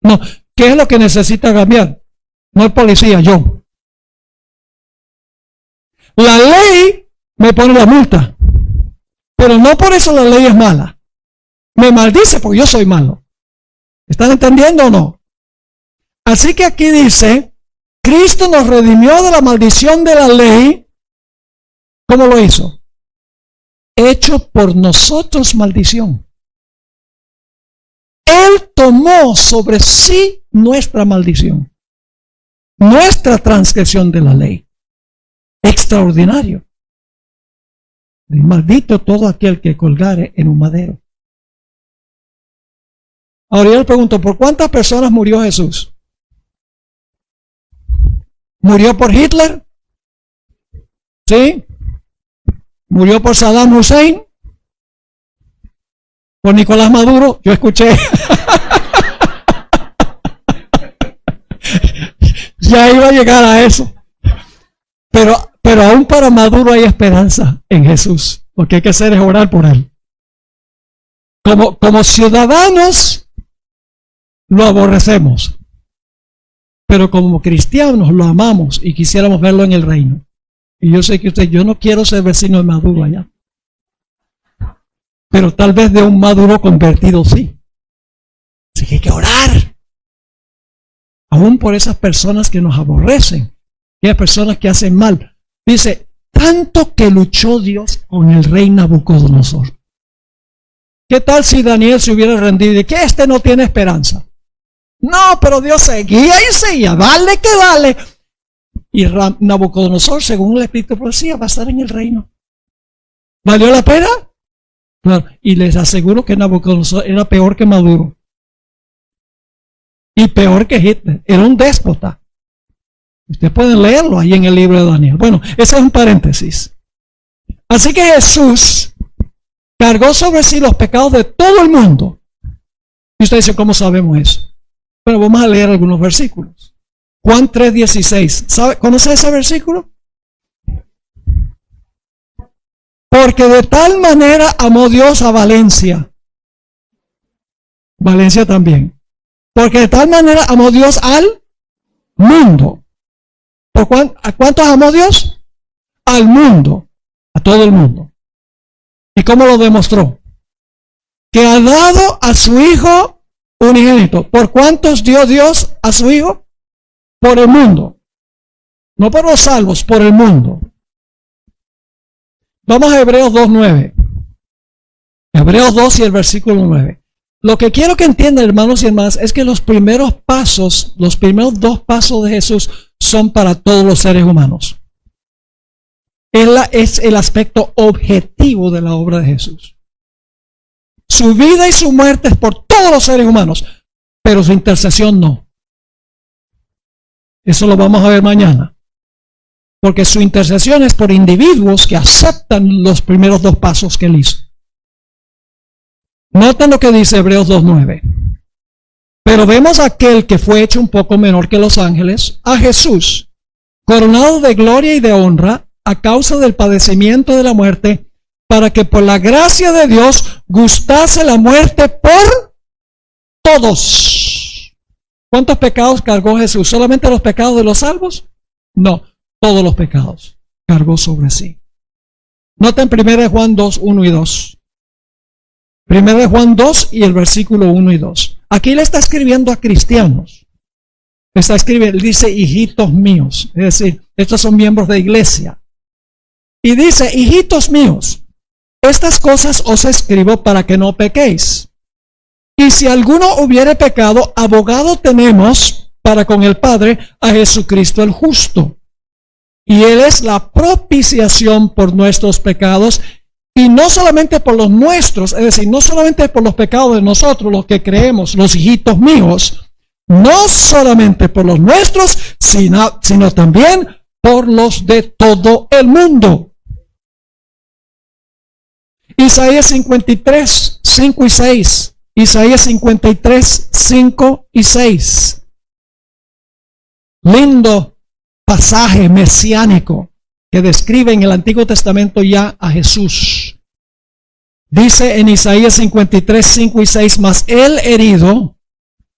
No, ¿qué es lo que necesita cambiar? No el policía, yo. La ley me pone la multa, pero no por eso la ley es mala. Me maldice porque yo soy malo. ¿Están entendiendo o no? Así que aquí dice, Cristo nos redimió de la maldición de la ley. ¿Cómo lo hizo? Hecho por nosotros maldición. Él tomó sobre sí nuestra maldición, nuestra transgresión de la ley. Extraordinario. Maldito todo aquel que colgare en un madero. Ahora yo le pregunto, ¿por cuántas personas murió Jesús? ¿Murió por Hitler? ¿Sí? ¿Murió por Saddam Hussein? ¿Por Nicolás Maduro? Yo escuché. Ya iba a llegar a eso. Pero aún para Maduro hay esperanza en Jesús. Lo que hay que hacer es orar por él. Como ciudadanos lo aborrecemos. Pero como cristianos lo amamos y quisiéramos verlo en el reino. Y yo sé que yo no quiero ser vecino de Maduro allá. Pero tal vez de un Maduro convertido sí. Así que hay que orar. aún por esas personas que nos aborrecen, aquellas personas que hacen mal. Dice, tanto que luchó Dios con el rey Nabucodonosor. ¿Qué tal si Daniel se hubiera rendido y que este no tiene esperanza? No, pero Dios seguía y seguía, dale que dale. Y Nabucodonosor, según el Espíritu de Profecía, va a estar en el reino. ¿Valió la pena? Claro. Y les aseguro que Nabucodonosor era peor que Maduro. Y peor que Hitler. Era un déspota. Ustedes pueden leerlo ahí en el libro de Daniel. Bueno, ese es un paréntesis. Así que Jesús cargó sobre sí los pecados de todo el mundo. Y usted dice, ¿cómo sabemos eso? Bueno, vamos a leer algunos versículos. Juan 3:16. ¿Conoce ese versículo? Porque de tal manera amó Dios a Valencia. Valencia también. Porque de tal manera amó Dios al mundo. ¿A cuántos amó Dios? Al mundo. A todo el mundo. ¿Y cómo lo demostró? Que ha dado a su Hijo unigénito. ¿Por cuántos dio Dios a su Hijo? Por el mundo. No por los salvos, por el mundo. Vamos a Hebreos 2:9. Hebreos 2 y el versículo 9. Lo que quiero que entiendan, hermanos y hermanas, es que los primeros dos pasos de Jesús son para todos los seres humanos. Es el aspecto objetivo de la obra de Jesús. Su vida y su muerte es por todos los seres humanos, pero su intercesión no. Eso lo vamos a ver mañana. Porque su intercesión es por individuos que aceptan los primeros dos pasos que él hizo. Noten lo que dice Hebreos 2:9. Pero vemos a aquel que fue hecho un poco menor que los ángeles, a Jesús, coronado de gloria y de honra, a causa del padecimiento de la muerte, para que por la gracia de Dios gustase la muerte por todos. ¿Cuántos pecados cargó Jesús? ¿Solamente los pecados de los salvos? No, todos los pecados cargó sobre sí. Noten 1 Juan 2, 1 y 2. 1 Juan 2 y el versículo 1 y 2. Aquí le está escribiendo a cristianos. Le está escribiendo, dice hijitos míos. Es decir, estos son miembros de iglesia. Y dice, hijitos míos, estas cosas os escribo para que no pequéis. Y si alguno hubiere pecado, abogado tenemos para con el Padre a Jesucristo el justo. Y Él es la propiciación por nuestros pecados, y no solamente por los nuestros, es decir, no solamente por los pecados de nosotros, los que creemos, los hijitos míos, no solamente por los nuestros, sino también por los de todo el mundo. Isaías 53, 5 y 6. Isaías 53, 5 y 6. Lindo pasaje mesiánico que describe en el Antiguo Testamento ya a Jesús. Dice en Isaías 53, 5 y 6, mas él herido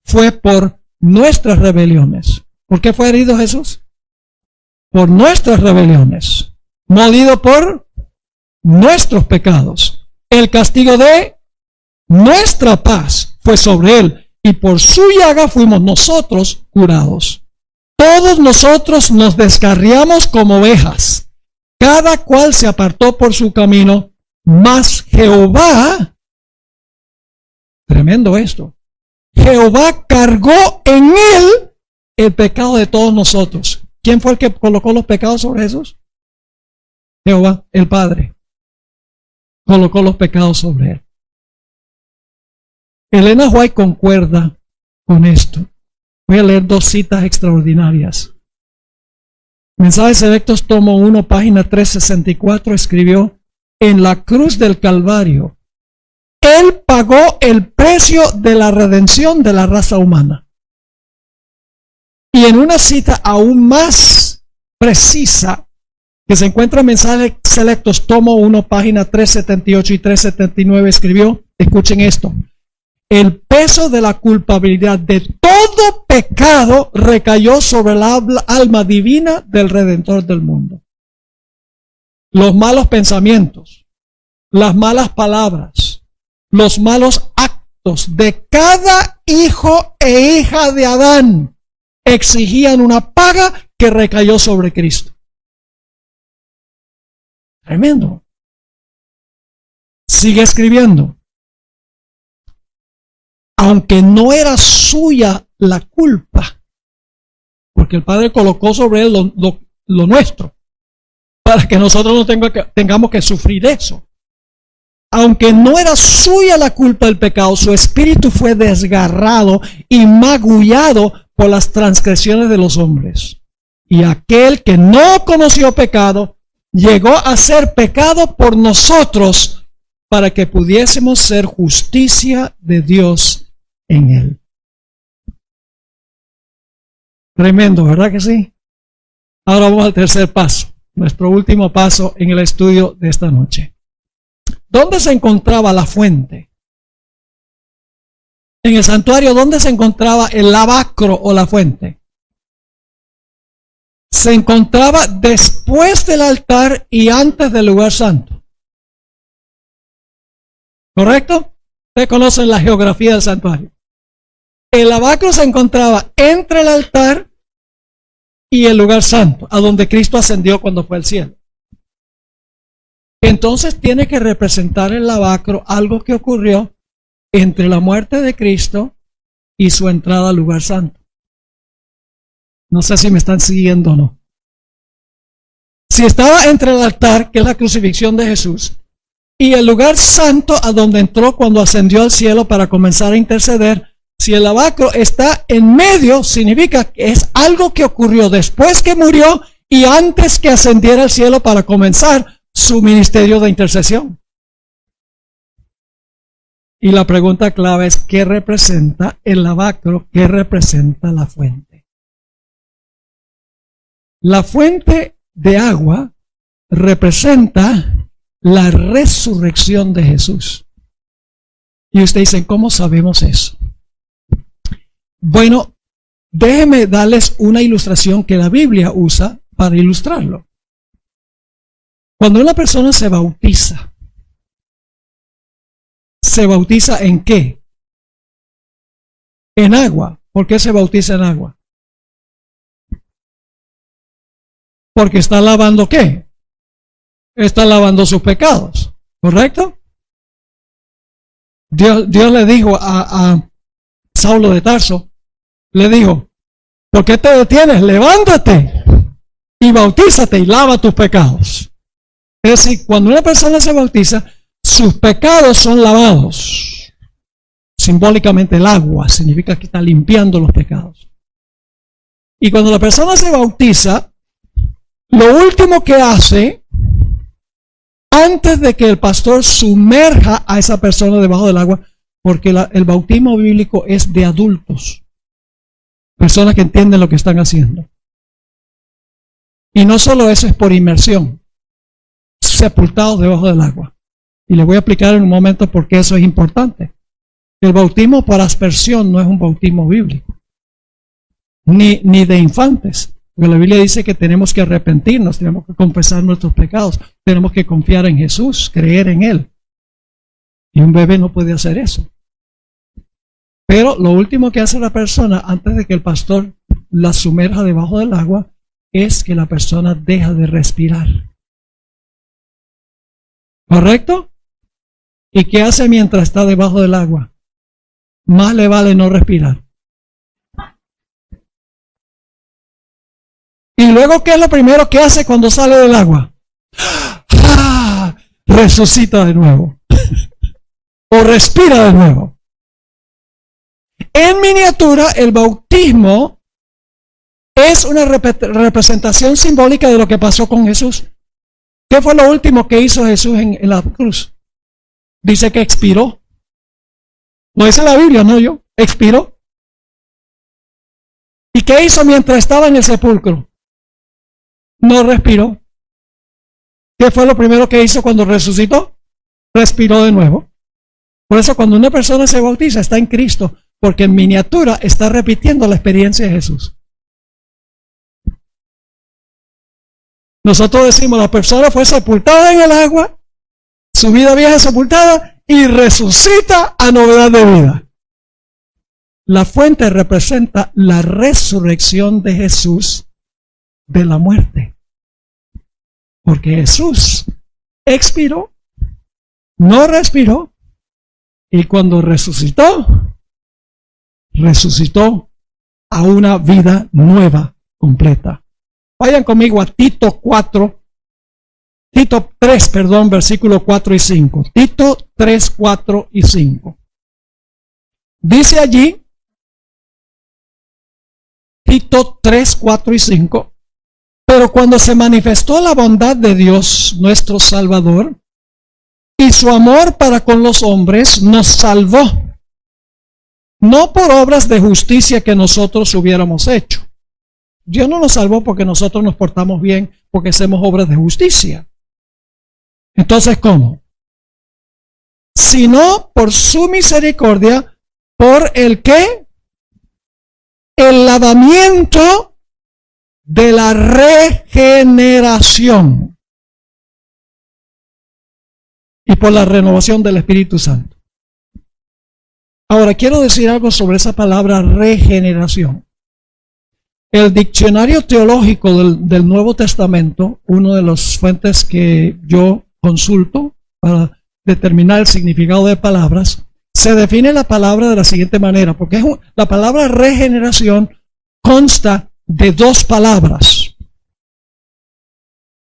fue por nuestras rebeliones. ¿Por qué fue herido Jesús? Por nuestras rebeliones. Molido por nuestros pecados. El castigo de nuestra paz fue sobre él, y por su llaga fuimos nosotros curados. Todos nosotros nos descarriamos como ovejas, cada cual se apartó por su camino, mas Jehová, tremendo esto, Jehová cargó en él el pecado de todos nosotros. ¿Quién fue el que colocó los pecados sobre Jesús? Jehová, el Padre, colocó los pecados sobre él. Elena White concuerda con esto. Voy a leer dos citas extraordinarias. Mensajes Selectos, tomo 1, página 364, escribió: en la cruz del Calvario, Él pagó el precio de la redención de la raza humana. Y en una cita aún más precisa, que se encuentra en Mensajes Selectos, tomo 1, página 378 y 379, escribió, escuchen esto: el peso de la culpabilidad de todo pecado recayó sobre la alma divina del Redentor del mundo. Los malos pensamientos, las malas palabras, los malos actos de cada hijo e hija de Adán exigían una paga que recayó sobre Cristo. Tremendo. Sigue escribiendo. Aunque no era suya la culpa, porque el Padre colocó sobre él lo nuestro, para que nosotros no tengamos que sufrir eso. Aunque no era suya la culpa del pecado, su espíritu fue desgarrado y magullado por las transgresiones de los hombres. Y aquel que no conoció pecado, llegó a ser pecado por nosotros, para que pudiésemos ser justicia de Dios en él. Tremendo, ¿verdad que sí? Ahora vamos al tercer paso, nuestro último paso en el estudio de esta noche. ¿Dónde se encontraba la fuente? En el santuario, ¿dónde se encontraba el lavacro o la fuente? Se encontraba después del altar y antes del lugar santo. ¿Correcto? Ustedes conocen la geografía del santuario. El lavacro se encontraba entre el altar y el lugar santo, a donde Cristo ascendió cuando fue al cielo. Entonces tiene que representar el lavacro algo que ocurrió entre la muerte de Cristo y su entrada al lugar santo. No sé si me están siguiendo o no. Si estaba entre el altar, que es la crucifixión de Jesús, y el lugar santo a donde entró cuando ascendió al cielo para comenzar a interceder, si el lavacro está en medio, significa que es algo que ocurrió después que murió y antes que ascendiera al cielo para comenzar su ministerio de intercesión. Y la pregunta clave es: ¿qué representa el lavacro? ¿Qué representa la fuente? La fuente de agua representa la resurrección de Jesús. Y ustedes dicen, ¿cómo sabemos eso? Bueno, déjenme darles una ilustración que la Biblia usa para ilustrarlo. Cuando una persona se bautiza ¿en qué? En agua. ¿Por qué se bautiza en agua? Porque está lavando ¿qué? Está lavando sus pecados, ¿correcto? Dios le dijo a Saulo de Tarso, le dijo, ¿por qué te detienes? Levántate y bautízate y lava tus pecados. Es decir, cuando una persona se bautiza, sus pecados son lavados. Simbólicamente el agua significa que está limpiando los pecados. Y cuando la persona se bautiza, lo último que hace, antes de que el pastor sumerja a esa persona debajo del agua, porque el bautismo bíblico es de adultos, personas que entienden lo que están haciendo. Y no solo eso, es por inmersión, sepultados debajo del agua. Y les voy a explicar en un momento por qué eso es importante. El bautismo por aspersión no es un bautismo bíblico, ni de infantes. Porque la Biblia dice que tenemos que arrepentirnos, tenemos que confesar nuestros pecados, tenemos que confiar en Jesús, creer en Él. Y un bebé no puede hacer eso. Pero lo último que hace la persona antes de que el pastor la sumerja debajo del agua es que la persona deja de respirar. ¿Correcto? ¿Y qué hace mientras está debajo del agua? Más le vale no respirar. Y luego, ¿qué es lo primero que hace cuando sale del agua? ¡Ah! Resucita de nuevo. O respira de nuevo. En miniatura, el bautismo es una representación simbólica de lo que pasó con Jesús. ¿Qué fue lo último que hizo Jesús en la cruz? Dice que expiró. No dice la Biblia, no yo. Expiró. ¿Y qué hizo mientras estaba en el sepulcro? No respiró. ¿Qué fue lo primero que hizo cuando resucitó? Respiró de nuevo. Por eso cuando una persona se bautiza está en Cristo, porque en miniatura está repitiendo la experiencia de Jesús. Nosotros decimos, la persona fue sepultada en el agua, su vida vieja sepultada, y resucita a novedad de vida. La fuente representa la resurrección de Jesús de la muerte. Porque Jesús expiró, no respiró, y cuando resucitó, resucitó a una vida nueva, completa. Vayan conmigo a Tito 3, versículos 4 y 5. Tito 3, 4 y 5. Dice allí, Tito 3, 4 y 5, pero cuando se manifestó la bondad de Dios, nuestro Salvador, y su amor para con los hombres, nos salvó, no por obras de justicia que nosotros hubiéramos hecho. Dios no nos salvó porque nosotros nos portamos bien, porque hacemos obras de justicia. Entonces, ¿cómo? Sino por su misericordia, por el ¿qué? El lavamiento de la regeneración y por la renovación del Espíritu Santo. Ahora, quiero decir algo sobre esa palabra regeneración. El diccionario teológico del Nuevo Testamento, una de las fuentes que yo consulto para determinar el significado de palabras, se define la palabra de la siguiente manera, porque la palabra regeneración consta de dos palabras.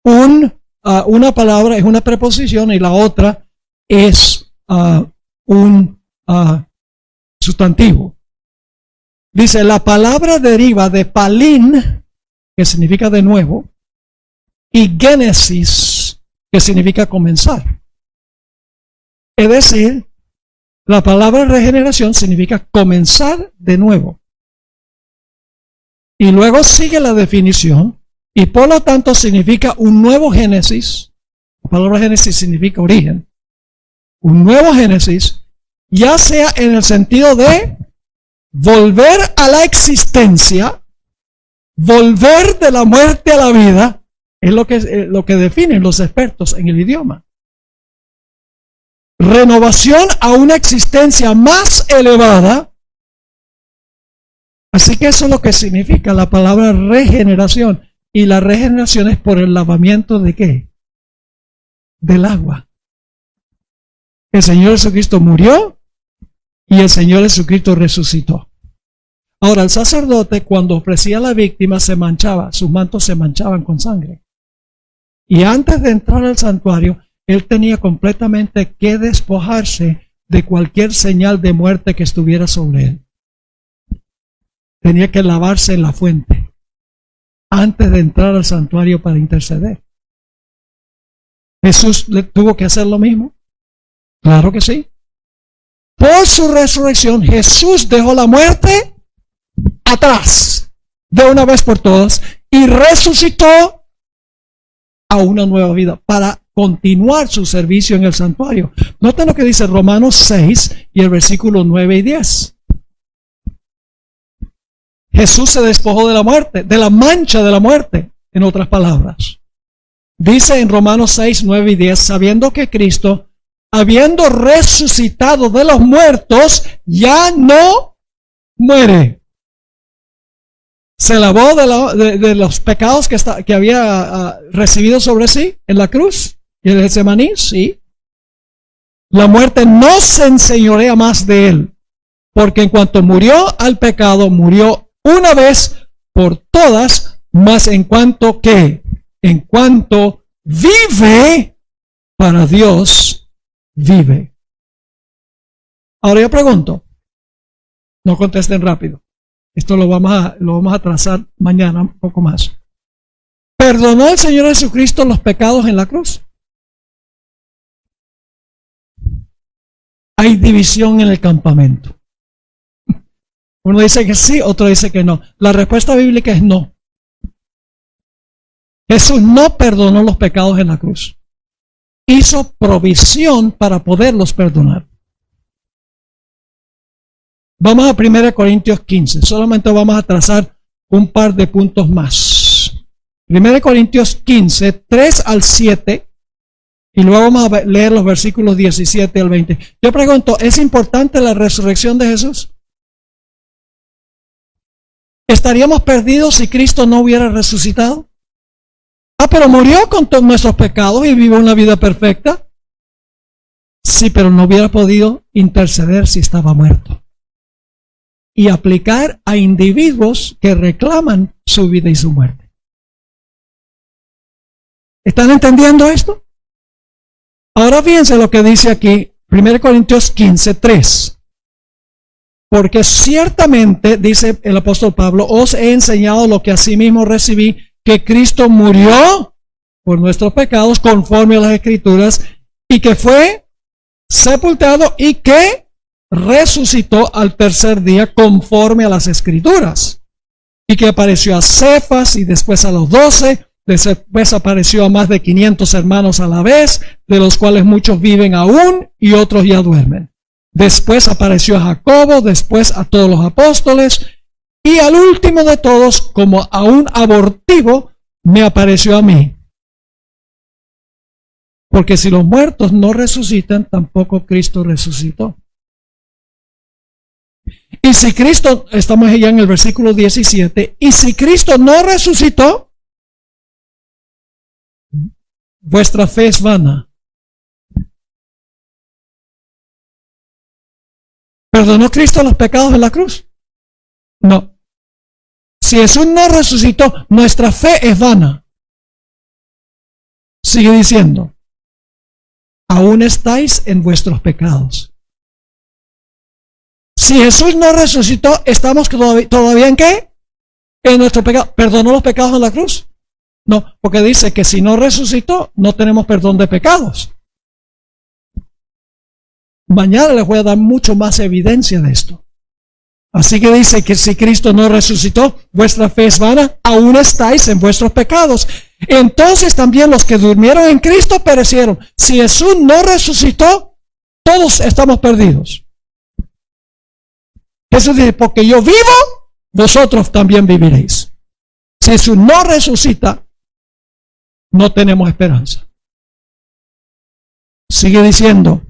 Una palabra es una preposición y la otra es un sustantivo. Dice, la palabra deriva de palín, que significa de nuevo, y génesis, que significa comenzar. Es decir, la palabra regeneración significa comenzar de nuevo. Y luego sigue la definición, y por lo tanto significa un nuevo génesis. La palabra génesis significa origen. Un nuevo génesis, ya sea en el sentido de volver a la existencia, volver de la muerte a la vida, es lo que definen los expertos en el idioma. Renovación a una existencia más elevada. Así que eso es lo que significa la palabra regeneración. Y la regeneración es por el lavamiento de ¿qué? Del agua. El Señor Jesucristo murió y el Señor Jesucristo resucitó. Ahora, el sacerdote cuando ofrecía a la víctima se manchaba, sus mantos se manchaban con sangre. Y antes de entrar al santuario, él tenía completamente que despojarse de cualquier señal de muerte que estuviera sobre él. Tenía que lavarse en la fuente antes de entrar al santuario para interceder. ¿Jesús tuvo que hacer lo mismo? Claro que sí. Por su resurrección, Jesús dejó la muerte atrás de una vez por todas y resucitó a una nueva vida para continuar su servicio en el santuario. Noten lo que dice Romanos 6 y el versículo 9 y 10. Jesús se despojó de la muerte, de la mancha de la muerte, en otras palabras. Dice en Romanos 6, 9 y 10, sabiendo que Cristo, habiendo resucitado de los muertos, ya no muere. Se lavó de los pecados que había recibido sobre sí en la cruz y en el Getsemaní, sí. La muerte no se enseñorea más de él, porque en cuanto murió al pecado, murió una vez por todas, mas en cuanto vive para Dios, vive. Ahora yo pregunto, no contesten rápido, esto lo vamos a trazar mañana un poco más. ¿Perdonó el Señor Jesucristo los pecados en la cruz? Hay división en el campamento. Uno dice que sí, otro dice que no. La respuesta bíblica es no. Jesús no perdonó los pecados en la cruz. Hizo provisión para poderlos perdonar. Vamos a 1 Corintios 15. Solamente vamos a trazar un par de puntos más. 1 Corintios 15, 3 al 7. Y luego vamos a leer los versículos 17 al 20. Yo pregunto, ¿es importante la resurrección de Jesús? ¿Estaríamos perdidos si Cristo no hubiera resucitado? Pero murió con todos nuestros pecados y vivió una vida perfecta. Sí, pero no hubiera podido interceder si estaba muerto. Y aplicar a individuos que reclaman su vida y su muerte. ¿Están entendiendo esto? Ahora fíjense lo que dice aquí, 1 Corintios 15:3. Porque ciertamente, dice el apóstol Pablo, os he enseñado lo que asimismo recibí, que Cristo murió por nuestros pecados conforme a las Escrituras, y que fue sepultado y que resucitó al tercer día conforme a las Escrituras, y que apareció a Cefas y después a los 12, después apareció a más de 500 hermanos a la vez, de los cuales muchos viven aún y otros ya duermen. Después apareció a Jacobo, después a todos los apóstoles, y al último de todos, como a un abortivo, me apareció a mí. Porque si los muertos no resucitan, tampoco Cristo resucitó. Y si Cristo, estamos allá en el versículo 17, y si Cristo no resucitó, vuestra fe es vana. ¿Perdonó Cristo los pecados en la cruz? No. Si Jesús no resucitó, nuestra fe es vana. Sigue diciendo, aún estáis en vuestros pecados. Si Jesús no resucitó, ¿estamos todavía en qué? En nuestro pecado. ¿Perdonó los pecados en la cruz? No, porque dice que si no resucitó, no tenemos perdón de pecados. Mañana les voy a dar mucho más evidencia de esto. Así que dice que si Cristo no resucitó, vuestra fe es vana, aún estáis en vuestros pecados. Entonces también los que durmieron en Cristo perecieron. Si Jesús no resucitó, todos estamos perdidos. Jesús dice, porque yo vivo, vosotros también viviréis. Si Jesús no resucita, no tenemos esperanza. Sigue diciendo,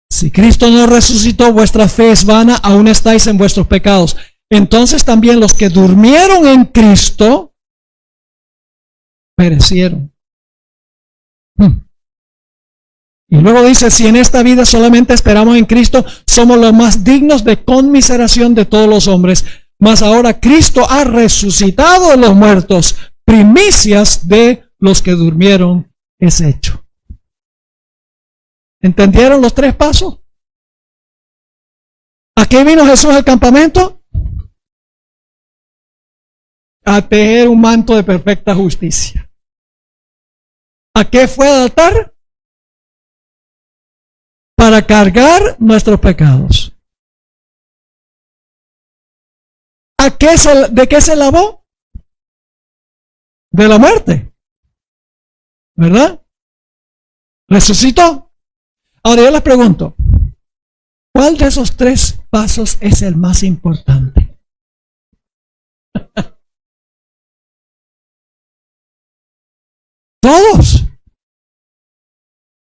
si Cristo no resucitó, vuestra fe es vana, aún estáis en vuestros pecados. Entonces también los que durmieron en Cristo perecieron. Y luego dice, si en esta vida solamente esperamos en Cristo, somos los más dignos de conmiseración de todos los hombres. Mas ahora Cristo ha resucitado de los muertos, primicias de los que durmieron es hecho. ¿Entendieron los tres pasos? ¿A qué vino Jesús al campamento? A tejer un manto de perfecta justicia. ¿A qué fue al altar? Para cargar nuestros pecados. ¿De qué se lavó? De la muerte. ¿Verdad? Resucitó. Ahora yo les pregunto, ¿cuál de esos tres pasos es el más importante? Todos.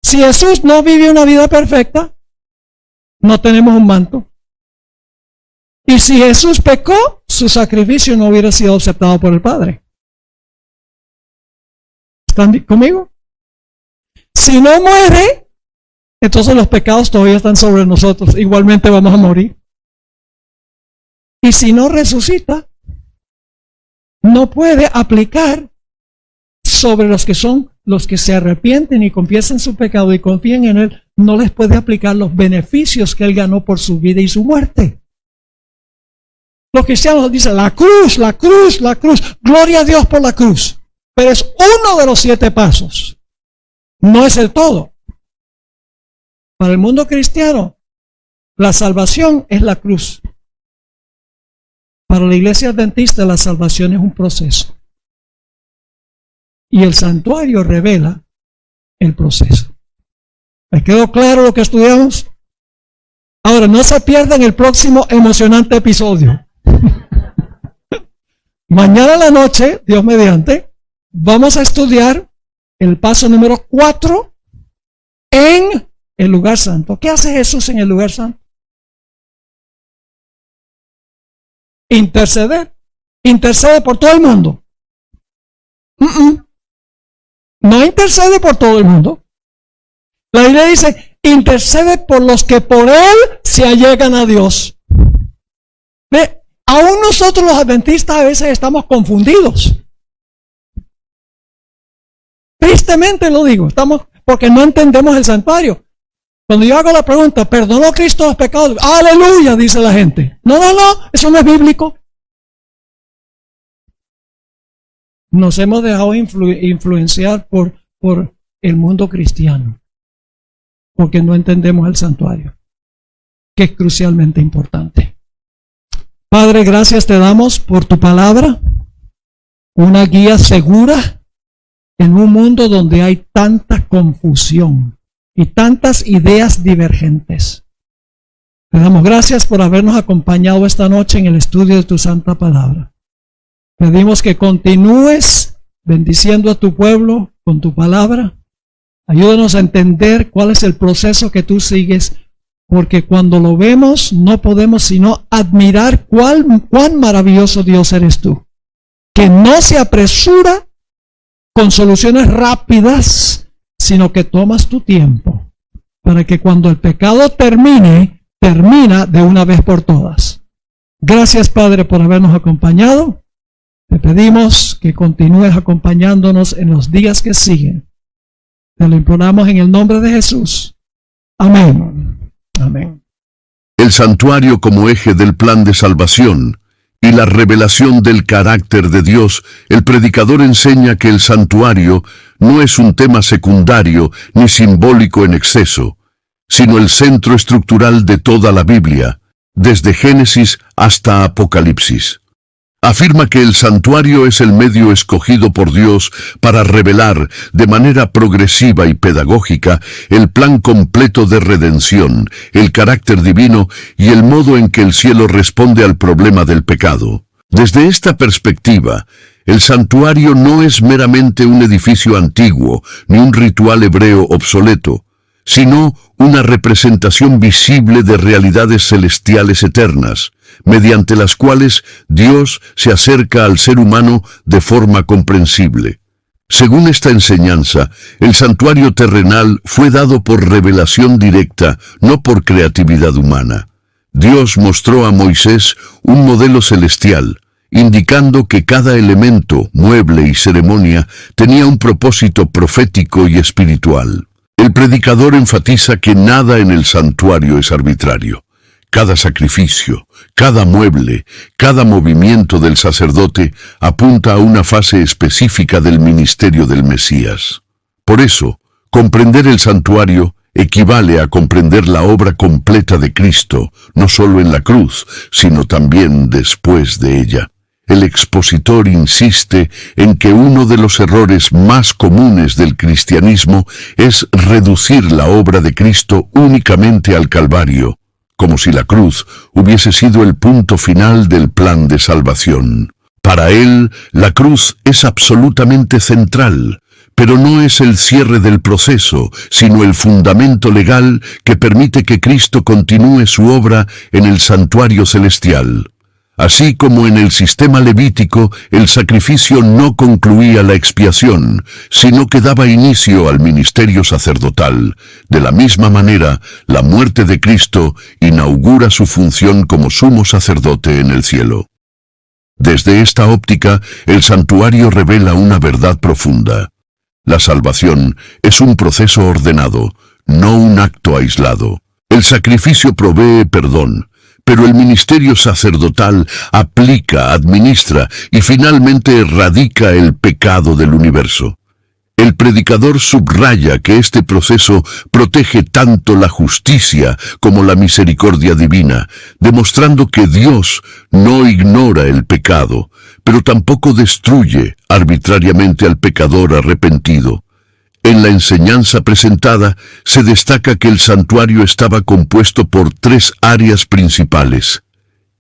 Si Jesús no vive una vida perfecta, no tenemos un manto. Y si Jesús pecó, su sacrificio no hubiera sido aceptado por el Padre. ¿Están conmigo? Si no muere, entonces los pecados todavía están sobre nosotros. Igualmente vamos a morir. Y si no resucita, no puede aplicar sobre los que se arrepienten y confiesan su pecado y confían en Él. No les puede aplicar los beneficios que Él ganó por su vida y su muerte. Los cristianos dicen, la cruz, la cruz, la cruz. Gloria a Dios por la cruz. Pero es uno de los 7 pasos. No es el todo. Para el mundo cristiano, la salvación es la cruz. Para la iglesia adventista, la salvación es un proceso. Y el santuario revela el proceso. ¿Me quedó claro lo que estudiamos? Ahora, no se pierdan el próximo emocionante episodio. Mañana en la noche, Dios mediante, vamos a estudiar el paso número 4 en el lugar santo. ¿Qué hace Jesús en el lugar santo? interceder. Intercede por todo el mundo. No intercede por todo el mundo. La Biblia dice, intercede por los que por él se allegan a Dios. ¿Ve? Aún nosotros los adventistas a veces estamos confundidos. Tristemente lo digo, porque no entendemos el santuario. Cuando yo hago la pregunta, ¿perdonó Cristo los pecados? ¡Aleluya!, dice la gente. No, eso no es bíblico. Nos hemos dejado influenciar por el mundo cristiano, porque no entendemos el santuario, que es crucialmente importante. Padre, gracias te damos por tu palabra, una guía segura en un mundo donde hay tanta confusión y tantas ideas divergentes. Te damos gracias por habernos acompañado esta noche en el estudio de tu santa palabra. Pedimos que continúes bendiciendo a tu pueblo con tu palabra. Ayúdanos a entender cuál es el proceso que tú sigues, porque cuando lo vemos no podemos sino admirar cuán maravilloso Dios eres tú, que no se apresura con soluciones rápidas, sino que tomas tu tiempo para que cuando el pecado termina de una vez por todas. Gracias, Padre, por habernos acompañado. Te pedimos que continúes acompañándonos en los días que siguen. Te lo imploramos en el nombre de Jesús. Amén. Amén. El santuario como eje del plan de salvación y la revelación del carácter de Dios, el predicador enseña que el santuario no es un tema secundario ni simbólico en exceso, sino el centro estructural de toda la Biblia, desde Génesis hasta Apocalipsis. Afirma que el santuario es el medio escogido por Dios para revelar de manera progresiva y pedagógica el plan completo de redención, el carácter divino y el modo en que el cielo responde al problema del pecado. Desde esta perspectiva, el santuario no es meramente un edificio antiguo ni un ritual hebreo obsoleto, sino una representación visible de realidades celestiales eternas, mediante las cuales Dios se acerca al ser humano de forma comprensible. Según esta enseñanza, el santuario terrenal fue dado por revelación directa, no por creatividad humana. Dios mostró a Moisés un modelo celestial, indicando que cada elemento, mueble y ceremonia tenía un propósito profético y espiritual. El predicador enfatiza que nada en el santuario es arbitrario. Cada sacrificio, cada mueble, cada movimiento del sacerdote apunta a una fase específica del ministerio del Mesías. Por eso, comprender el santuario equivale a comprender la obra completa de Cristo, no solo en la cruz, sino también después de ella. El expositor insiste en que uno de los errores más comunes del cristianismo es reducir la obra de Cristo únicamente al Calvario, como si la cruz hubiese sido el punto final del plan de salvación. Para él, la cruz es absolutamente central, pero no es el cierre del proceso, sino el fundamento legal que permite que Cristo continúe su obra en el santuario celestial. Así como en el sistema levítico, el sacrificio no concluía la expiación, sino que daba inicio al ministerio sacerdotal. De la misma manera, la muerte de Cristo inaugura su función como sumo sacerdote en el cielo. Desde esta óptica, el santuario revela una verdad profunda. La salvación es un proceso ordenado, no un acto aislado. El sacrificio provee perdón, pero el ministerio sacerdotal aplica, administra y finalmente erradica el pecado del universo. El predicador subraya que este proceso protege tanto la justicia como la misericordia divina, demostrando que Dios no ignora el pecado, pero tampoco destruye arbitrariamente al pecador arrepentido. En la enseñanza presentada se destaca que el santuario estaba compuesto por 3 áreas principales: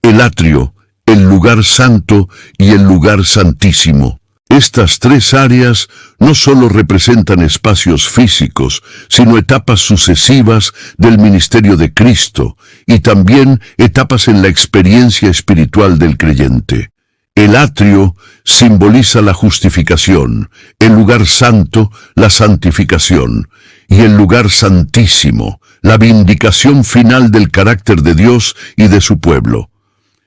el atrio, el lugar santo y el lugar santísimo. Estas tres áreas no solo representan espacios físicos, sino etapas sucesivas del ministerio de Cristo y también etapas en la experiencia espiritual del creyente. El atrio simboliza la justificación, el lugar santo, la santificación, y el lugar santísimo, la vindicación final del carácter de Dios y de su pueblo.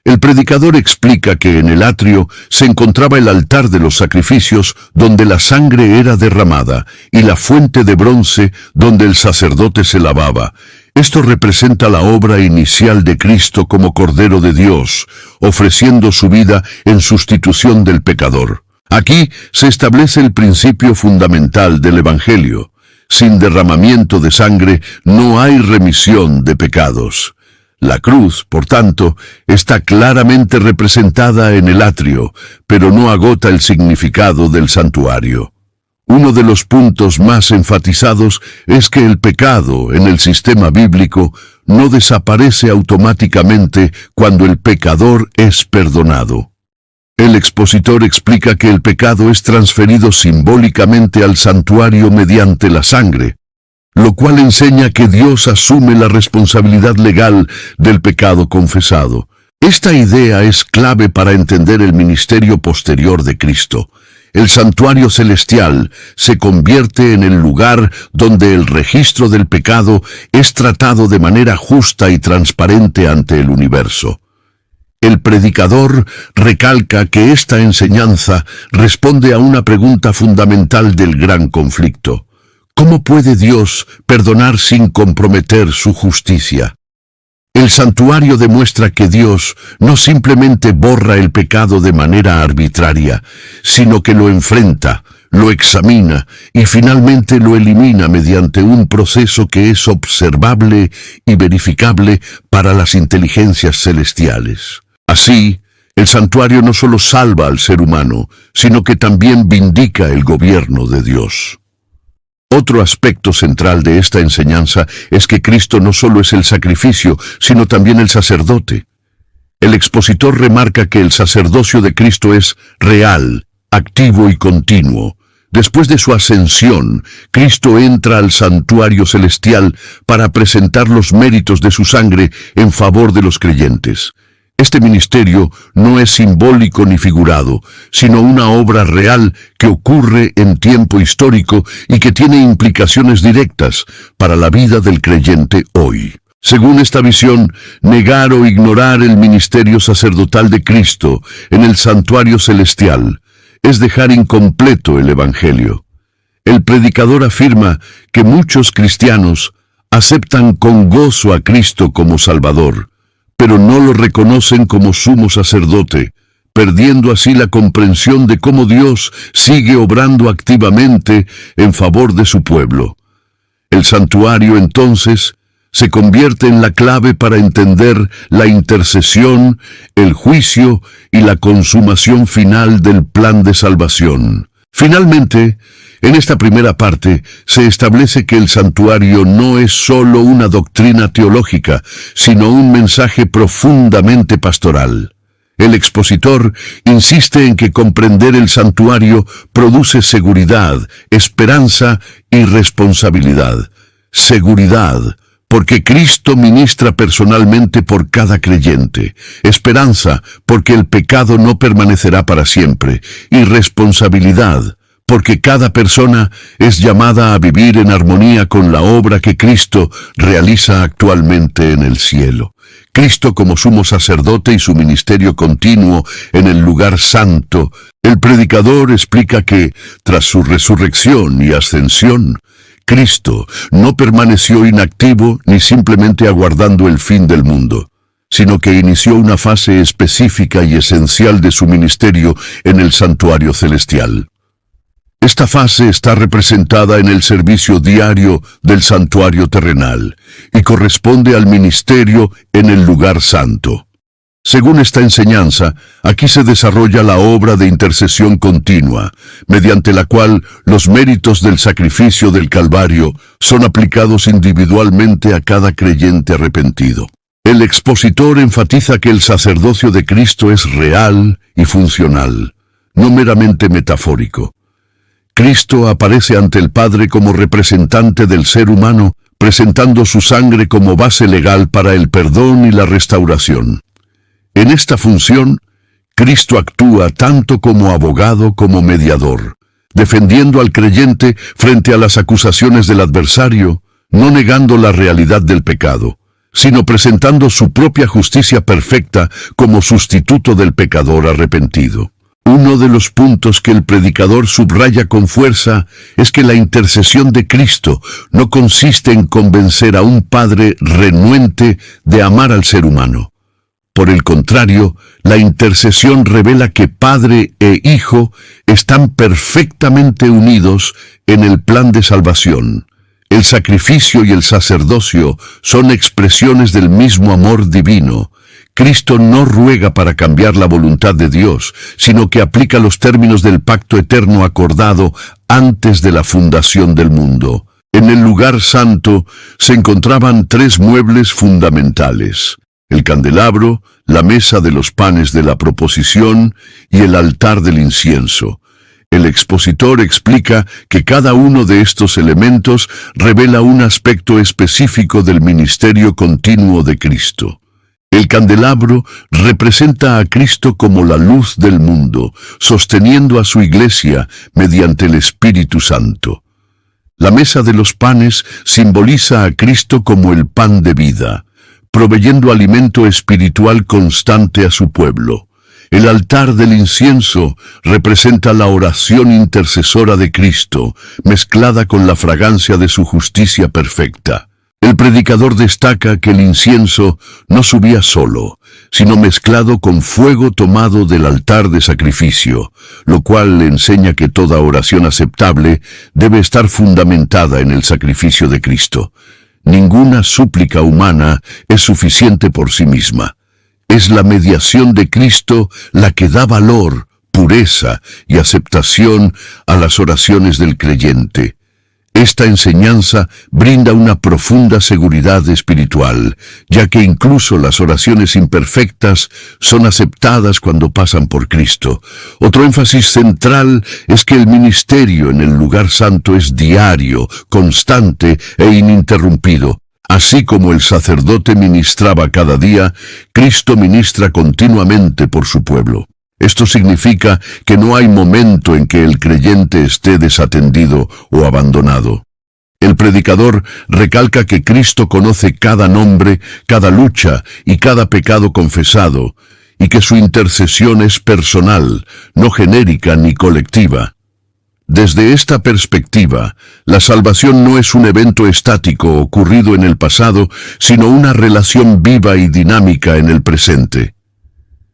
El predicador explica que en el atrio se encontraba el altar de los sacrificios donde la sangre era derramada y la fuente de bronce donde el sacerdote se lavaba. Esto representa la obra inicial de Cristo como Cordero de Dios, ofreciendo su vida en sustitución del pecador. Aquí se establece el principio fundamental del Evangelio. Sin derramamiento de sangre no hay remisión de pecados. La cruz, por tanto, está claramente representada en el atrio, pero no agota el significado del santuario. Uno de los puntos más enfatizados es que el pecado en el sistema bíblico no desaparece automáticamente cuando el pecador es perdonado. El expositor explica que el pecado es transferido simbólicamente al santuario mediante la sangre, lo cual enseña que Dios asume la responsabilidad legal del pecado confesado. Esta idea es clave para entender el ministerio posterior de Cristo. El santuario celestial se convierte en el lugar donde el registro del pecado es tratado de manera justa y transparente ante el universo. El predicador recalca que esta enseñanza responde a una pregunta fundamental del gran conflicto. ¿Cómo puede Dios perdonar sin comprometer su justicia? El santuario demuestra que Dios no simplemente borra el pecado de manera arbitraria, sino que lo enfrenta, lo examina y finalmente lo elimina mediante un proceso que es observable y verificable para las inteligencias celestiales. Así, el santuario no solo salva al ser humano, sino que también vindica el gobierno de Dios. Otro aspecto central de esta enseñanza es que Cristo no solo es el sacrificio, sino también el sacerdote. El expositor remarca que el sacerdocio de Cristo es real, activo y continuo. Después de su ascensión, Cristo entra al santuario celestial para presentar los méritos de su sangre en favor de los creyentes. Este ministerio no es simbólico ni figurado, sino una obra real que ocurre en tiempo histórico y que tiene implicaciones directas para la vida del creyente hoy. Según esta visión, negar o ignorar el ministerio sacerdotal de Cristo en el santuario celestial es dejar incompleto el Evangelio. El predicador afirma que muchos cristianos aceptan con gozo a Cristo como Salvador, pero no lo reconocen como sumo sacerdote, perdiendo así la comprensión de cómo Dios sigue obrando activamente en favor de su pueblo. El santuario, entonces, se convierte en la clave para entender la intercesión, el juicio y la consumación final del plan de salvación. Finalmente, en esta primera parte se establece que el santuario no es solo una doctrina teológica, sino un mensaje profundamente pastoral. El expositor insiste en que comprender el santuario produce seguridad, esperanza y responsabilidad. Seguridad, porque Cristo ministra personalmente por cada creyente. Esperanza, porque el pecado no permanecerá para siempre. Y responsabilidad, porque cada persona es llamada a vivir en armonía con la obra que Cristo realiza actualmente en el cielo. Cristo como sumo sacerdote y su ministerio continuo en el lugar santo. El predicador explica que, tras su resurrección y ascensión, Cristo no permaneció inactivo ni simplemente aguardando el fin del mundo, sino que inició una fase específica y esencial de su ministerio en el santuario celestial. Esta fase está representada en el servicio diario del santuario terrenal y corresponde al ministerio en el lugar santo. Según esta enseñanza, aquí se desarrolla la obra de intercesión continua, mediante la cual los méritos del sacrificio del Calvario son aplicados individualmente a cada creyente arrepentido. El expositor enfatiza que el sacerdocio de Cristo es real y funcional. no meramente metafórico. Cristo aparece ante el Padre como representante del ser humano, presentando su sangre como base legal para el perdón y la restauración. En esta función, Cristo actúa tanto como abogado como mediador, defendiendo al creyente frente a las acusaciones del adversario, no negando la realidad del pecado, sino presentando su propia justicia perfecta como sustituto del pecador arrepentido. Uno de los puntos que el predicador subraya con fuerza es que la intercesión de Cristo no consiste en convencer a un padre renuente de amar al ser humano. Por el contrario, la intercesión revela que padre e hijo están perfectamente unidos en el plan de salvación. El sacrificio y el sacerdocio son expresiones del mismo amor divino. Cristo no ruega para cambiar la voluntad de Dios, sino que aplica los términos del pacto eterno acordado antes de la fundación del mundo. En el lugar santo se encontraban 3 muebles fundamentales: el candelabro, la mesa de los panes de la proposición y el altar del incienso. El expositor explica que cada uno de estos elementos revela un aspecto específico del ministerio continuo de Cristo. El candelabro representa a Cristo como la luz del mundo, sosteniendo a su iglesia mediante el Espíritu Santo. La mesa de los panes simboliza a Cristo como el pan de vida, proveyendo alimento espiritual constante a su pueblo. El altar del incienso representa la oración intercesora de Cristo, mezclada con la fragancia de su justicia perfecta. El predicador destaca que el incienso no subía solo, sino mezclado con fuego tomado del altar de sacrificio, lo cual le enseña que toda oración aceptable debe estar fundamentada en el sacrificio de Cristo. Ninguna súplica humana es suficiente por sí misma. Es la mediación de Cristo la que da valor, pureza y aceptación a las oraciones del creyente. Esta enseñanza brinda una profunda seguridad espiritual, ya que incluso las oraciones imperfectas son aceptadas cuando pasan por Cristo. Otro énfasis central es que el ministerio en el lugar santo es diario, constante e ininterrumpido. Así como el sacerdote ministraba cada día, Cristo ministra continuamente por su pueblo. Esto significa que no hay momento en que el creyente esté desatendido o abandonado. El predicador recalca que Cristo conoce cada nombre, cada lucha y cada pecado confesado, y que su intercesión es personal, no genérica ni colectiva. Desde esta perspectiva, la salvación no es un evento estático ocurrido en el pasado, sino una relación viva y dinámica en el presente.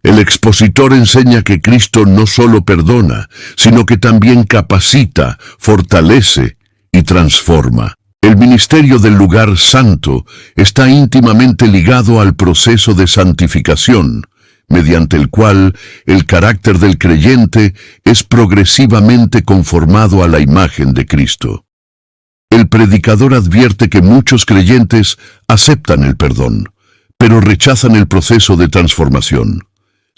El expositor enseña que Cristo no solo perdona, sino que también capacita, fortalece y transforma. El ministerio del lugar santo está íntimamente ligado al proceso de santificación, mediante el cual el carácter del creyente es progresivamente conformado a la imagen de Cristo. El predicador advierte que muchos creyentes aceptan el perdón, pero rechazan el proceso de transformación.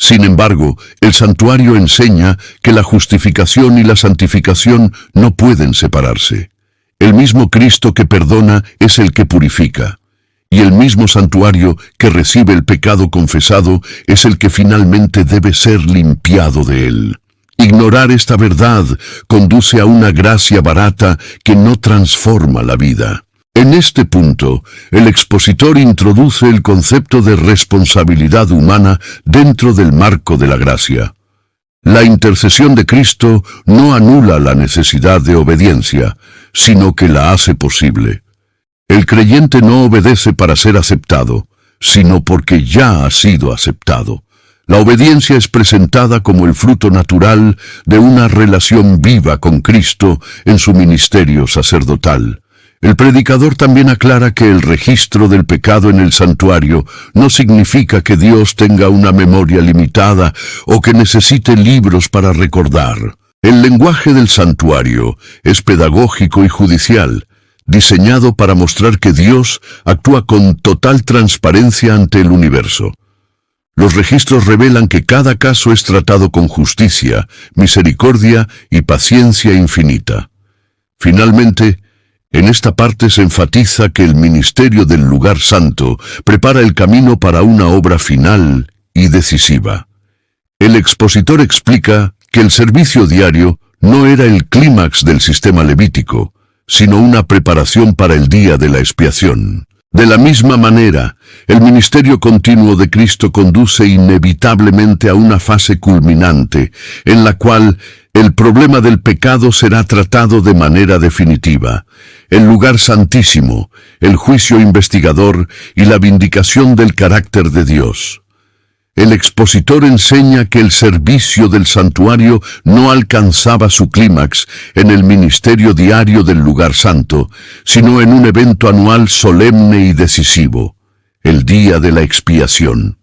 Sin embargo, el santuario enseña que la justificación y la santificación no pueden separarse. El mismo Cristo que perdona es el que purifica, y el mismo santuario que recibe el pecado confesado es el que finalmente debe ser limpiado de él. Ignorar esta verdad conduce a una gracia barata que no transforma la vida. En este punto, el expositor introduce el concepto de responsabilidad humana dentro del marco de la gracia. La intercesión de Cristo no anula la necesidad de obediencia, sino que la hace posible. El creyente no obedece para ser aceptado, sino porque ya ha sido aceptado. La obediencia es presentada como el fruto natural de una relación viva con Cristo en su ministerio sacerdotal. El predicador también aclara que el registro del pecado en el santuario no significa que Dios tenga una memoria limitada o que necesite libros para recordar. El lenguaje del santuario es pedagógico y judicial, diseñado para mostrar que Dios actúa con total transparencia ante el universo. Los registros revelan que cada caso es tratado con justicia, misericordia y paciencia infinita. Finalmente, en esta parte se enfatiza que el ministerio del lugar santo prepara el camino para una obra final y decisiva. El expositor explica que el servicio diario no era el clímax del sistema levítico, sino una preparación para el día de la expiación. De la misma manera, el ministerio continuo de Cristo conduce inevitablemente a una fase culminante, en la cual el problema del pecado será tratado de manera definitiva. El lugar santísimo, el juicio investigador y la vindicación del carácter de Dios. El expositor enseña que el servicio del santuario no alcanzaba su clímax en el ministerio diario del lugar santo, sino en un evento anual solemne y decisivo, el día de la expiación.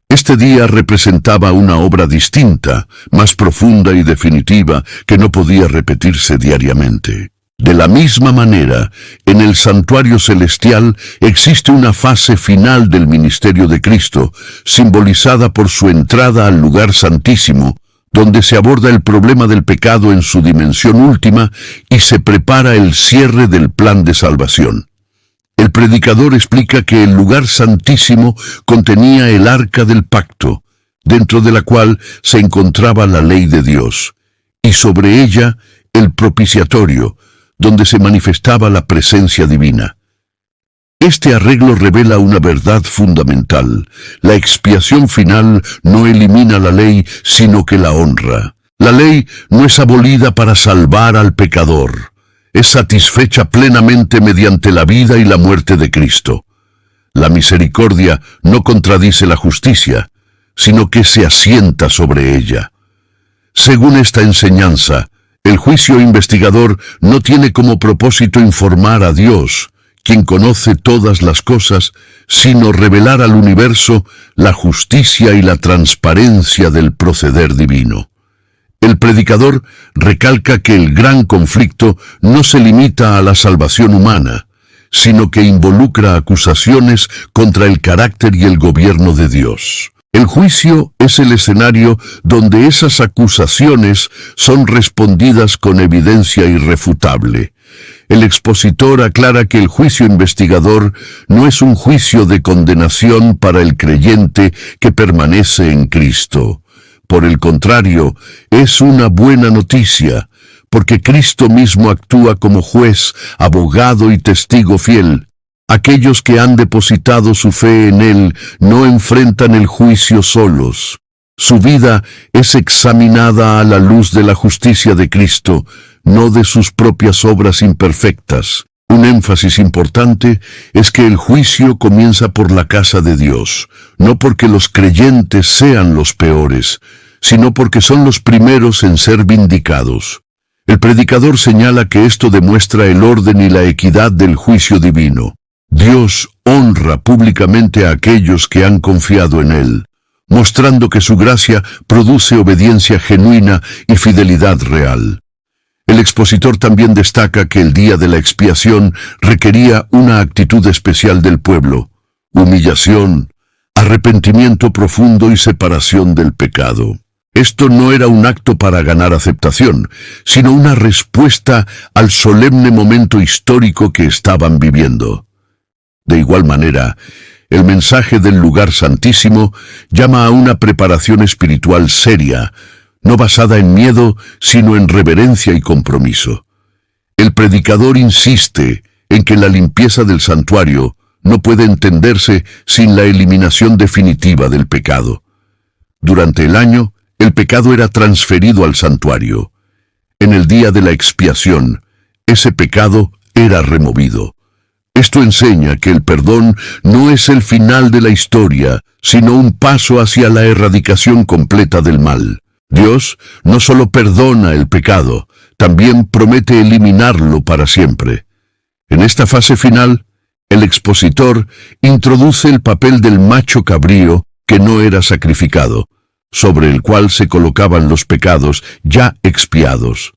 Este día representaba una obra distinta, más profunda y definitiva, que no podía repetirse diariamente. De la misma manera, en el santuario celestial existe una fase final del ministerio de Cristo, simbolizada por su entrada al lugar santísimo, donde se aborda el problema del pecado en su dimensión última y se prepara el cierre del plan de salvación. El predicador explica que el lugar santísimo contenía el arca del pacto, dentro de la cual se encontraba la ley de Dios, y sobre ella el propiciatorio, donde se manifestaba la presencia divina. Este arreglo revela una verdad fundamental. La expiación final no elimina la ley, sino que la honra. La ley no es abolida para salvar al pecador. Es satisfecha plenamente mediante la vida y la muerte de Cristo. La misericordia no contradice la justicia, sino que se asienta sobre ella. Según esta enseñanza, el juicio investigador no tiene como propósito informar a Dios, quien conoce todas las cosas, sino revelar al universo la justicia y la transparencia del proceder divino. El predicador recalca que el gran conflicto no se limita a la salvación humana, sino que involucra acusaciones contra el carácter y el gobierno de Dios. El juicio es el escenario donde esas acusaciones son respondidas con evidencia irrefutable. El expositor aclara que el juicio investigador no es un juicio de condenación para el creyente que permanece en Cristo. Por el contrario, es una buena noticia, porque Cristo mismo actúa como juez, abogado y testigo fiel. Aquellos que han depositado su fe en Él no enfrentan el juicio solos. Su vida es examinada a la luz de la justicia de Cristo, no de sus propias obras imperfectas. Un énfasis importante es que el juicio comienza por la casa de Dios, no porque los creyentes sean los peores, sino porque son los primeros en ser vindicados. El predicador señala que esto demuestra el orden y la equidad del juicio divino. Dios honra públicamente a aquellos que han confiado en Él, mostrando que su gracia produce obediencia genuina y fidelidad real. El expositor también destaca que el día de la expiación requería una actitud especial del pueblo: humillación, arrepentimiento profundo y separación del pecado. Esto no era un acto para ganar aceptación, sino una respuesta al solemne momento histórico que estaban viviendo. De igual manera, el mensaje del lugar santísimo llama a una preparación espiritual seria, no basada en miedo, sino en reverencia y compromiso. El predicador insiste en que la limpieza del santuario no puede entenderse sin la eliminación definitiva del pecado. Durante el año, el pecado era transferido al santuario. En el día de la expiación, ese pecado era removido. Esto enseña que el perdón no es el final de la historia, sino un paso hacia la erradicación completa del mal. Dios no solo perdona el pecado, también promete eliminarlo para siempre. En esta fase final, el expositor introduce el papel del macho cabrío que no era sacrificado, sobre el cual se colocaban los pecados ya expiados.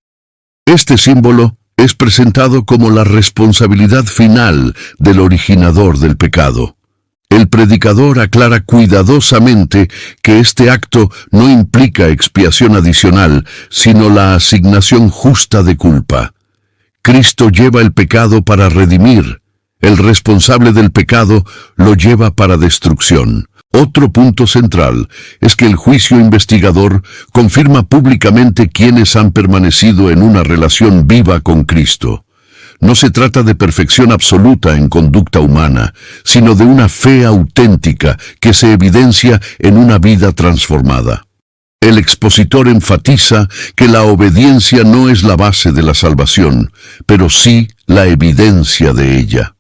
Este símbolo es presentado como la responsabilidad final del originador del pecado. El predicador aclara cuidadosamente que este acto no implica expiación adicional, sino la asignación justa de culpa. Cristo lleva el pecado para redimir. El responsable del pecado lo lleva para destrucción. Otro punto central es que el juicio investigador confirma públicamente quienes han permanecido en una relación viva con Cristo. No se trata de perfección absoluta en conducta humana, sino de una fe auténtica que se evidencia en una vida transformada. El expositor enfatiza que la obediencia no es la base de la salvación, pero sí la evidencia de ella.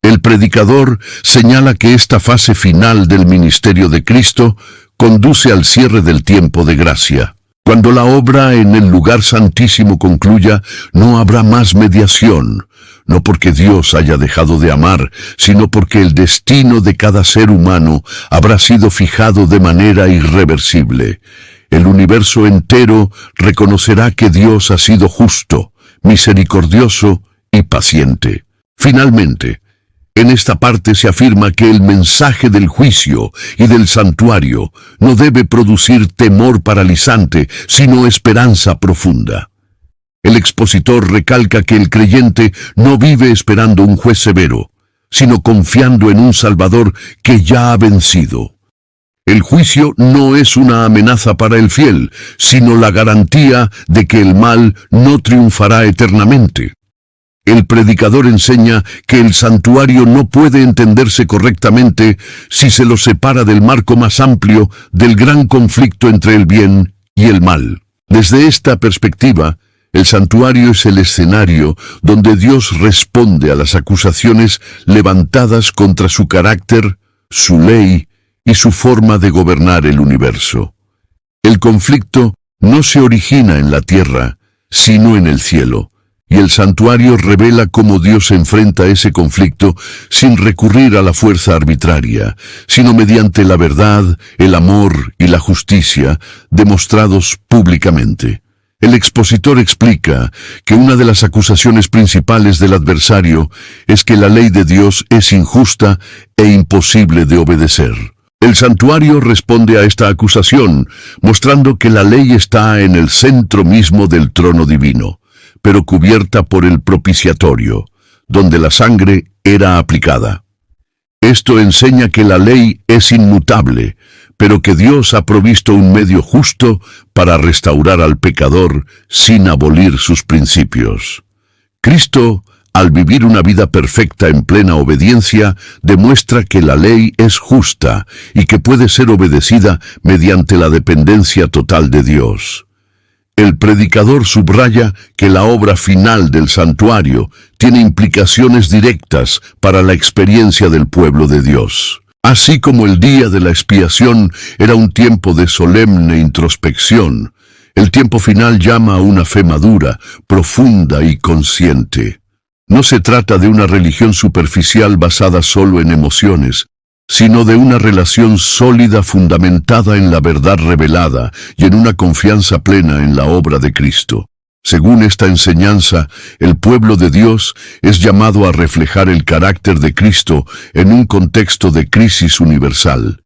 El predicador señala que esta fase final del ministerio de Cristo conduce al cierre del tiempo de gracia. Cuando la obra en el lugar santísimo concluya, no habrá más mediación, no porque Dios haya dejado de amar, sino porque el destino de cada ser humano habrá sido fijado de manera irreversible. El universo entero reconocerá que Dios ha sido justo, misericordioso y paciente. Finalmente, en esta parte se afirma que el mensaje del juicio y del santuario no debe producir temor paralizante, sino esperanza profunda. El expositor recalca que el creyente no vive esperando un juez severo, sino confiando en un Salvador que ya ha vencido. El juicio no es una amenaza para el fiel, sino la garantía de que el mal no triunfará eternamente. El predicador enseña que el santuario no puede entenderse correctamente si se lo separa del marco más amplio del gran conflicto entre el bien y el mal. Desde esta perspectiva, el santuario es el escenario donde Dios responde a las acusaciones levantadas contra su carácter, su ley y su forma de gobernar el universo. El conflicto no se origina en la tierra, sino en el cielo. Y el santuario revela cómo Dios enfrenta ese conflicto sin recurrir a la fuerza arbitraria, sino mediante la verdad, el amor y la justicia demostrados públicamente. El expositor explica que una de las acusaciones principales del adversario es que la ley de Dios es injusta e imposible de obedecer. El santuario responde a esta acusación, mostrando que la ley está en el centro mismo del trono divino, pero cubierta por el propiciatorio, donde la sangre era aplicada. Esto enseña que la ley es inmutable, pero que Dios ha provisto un medio justo para restaurar al pecador sin abolir sus principios. Cristo, al vivir una vida perfecta en plena obediencia, demuestra que la ley es justa y que puede ser obedecida mediante la dependencia total de Dios. El predicador subraya que la obra final del santuario tiene implicaciones directas para la experiencia del pueblo de Dios. Así como el día de la expiación era un tiempo de solemne introspección, el tiempo final llama a una fe madura, profunda y consciente. No se trata de una religión superficial basada solo en emociones, sino de una relación sólida fundamentada en la verdad revelada y en una confianza plena en la obra de Cristo. Según esta enseñanza, el pueblo de Dios es llamado a reflejar el carácter de Cristo en un contexto de crisis universal.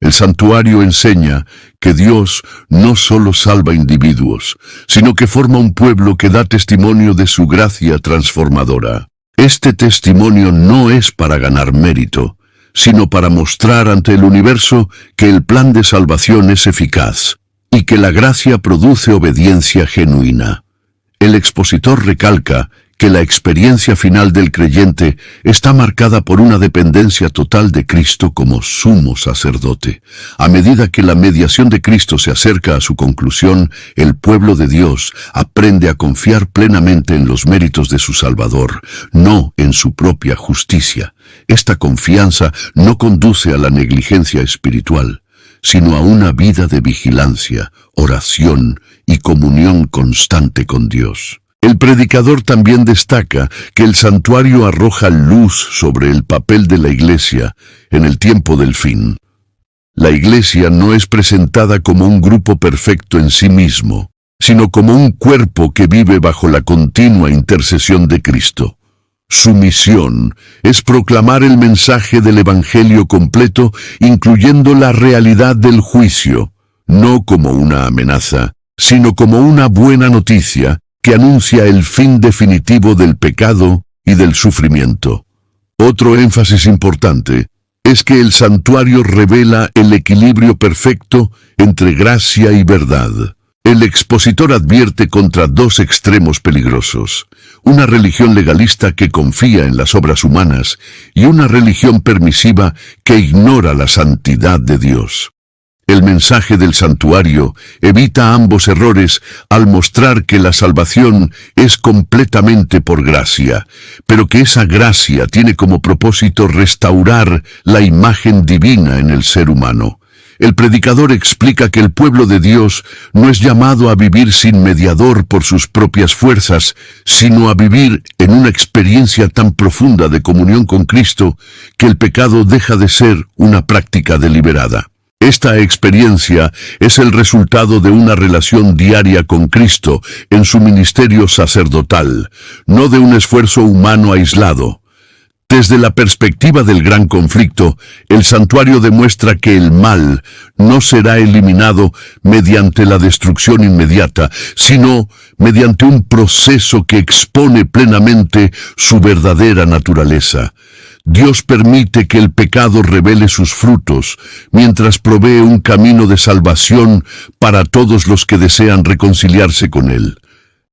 El santuario enseña que Dios no solo salva individuos, sino que forma un pueblo que da testimonio de su gracia transformadora. Este testimonio no es para ganar mérito, sino para mostrar ante el universo que el plan de salvación es eficaz y que la gracia produce obediencia genuina. El expositor recalca que la experiencia final del creyente está marcada por una dependencia total de Cristo como sumo sacerdote. A medida que la mediación de Cristo se acerca a su conclusión, el pueblo de Dios aprende a confiar plenamente en los méritos de su Salvador, no en su propia justicia. Esta confianza no conduce a la negligencia espiritual, sino a una vida de vigilancia, oración y comunión constante con Dios. El predicador también destaca que el santuario arroja luz sobre el papel de la Iglesia en el tiempo del fin. La Iglesia no es presentada como un grupo perfecto en sí mismo, sino como un cuerpo que vive bajo la continua intercesión de Cristo. Su misión es proclamar el mensaje del Evangelio completo, incluyendo la realidad del juicio, no como una amenaza, sino como una buena noticia que anuncia el fin definitivo del pecado y del sufrimiento. Otro énfasis importante es que el santuario revela el equilibrio perfecto entre gracia y verdad. El expositor advierte contra dos extremos peligrosos: una religión legalista que confía en las obras humanas y una religión permisiva que ignora la santidad de Dios. El mensaje del santuario evita ambos errores al mostrar que la salvación es completamente por gracia, pero que esa gracia tiene como propósito restaurar la imagen divina en el ser humano. El predicador explica que el pueblo de Dios no es llamado a vivir sin mediador por sus propias fuerzas, sino a vivir en una experiencia tan profunda de comunión con Cristo que el pecado deja de ser una práctica deliberada. Esta experiencia es el resultado de una relación diaria con Cristo en su ministerio sacerdotal, no de un esfuerzo humano aislado. Desde la perspectiva del gran conflicto, el santuario demuestra que el mal no será eliminado mediante la destrucción inmediata, sino mediante un proceso que expone plenamente su verdadera naturaleza. Dios permite que el pecado revele sus frutos, mientras provee un camino de salvación para todos los que desean reconciliarse con Él.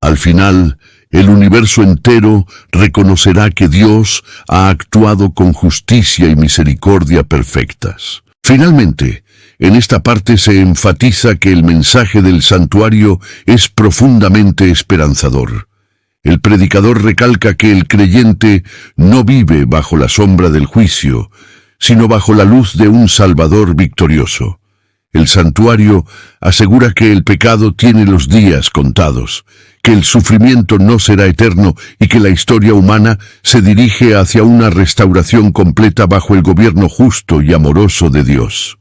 Al final, el universo entero reconocerá que Dios ha actuado con justicia y misericordia perfectas. Finalmente, en esta parte se enfatiza que el mensaje del santuario es profundamente esperanzador. El predicador recalca que el creyente no vive bajo la sombra del juicio, sino bajo la luz de un Salvador victorioso. El santuario asegura que el pecado tiene los días contados, que el sufrimiento no será eterno y que la historia humana se dirige hacia una restauración completa bajo el gobierno justo y amoroso de Dios.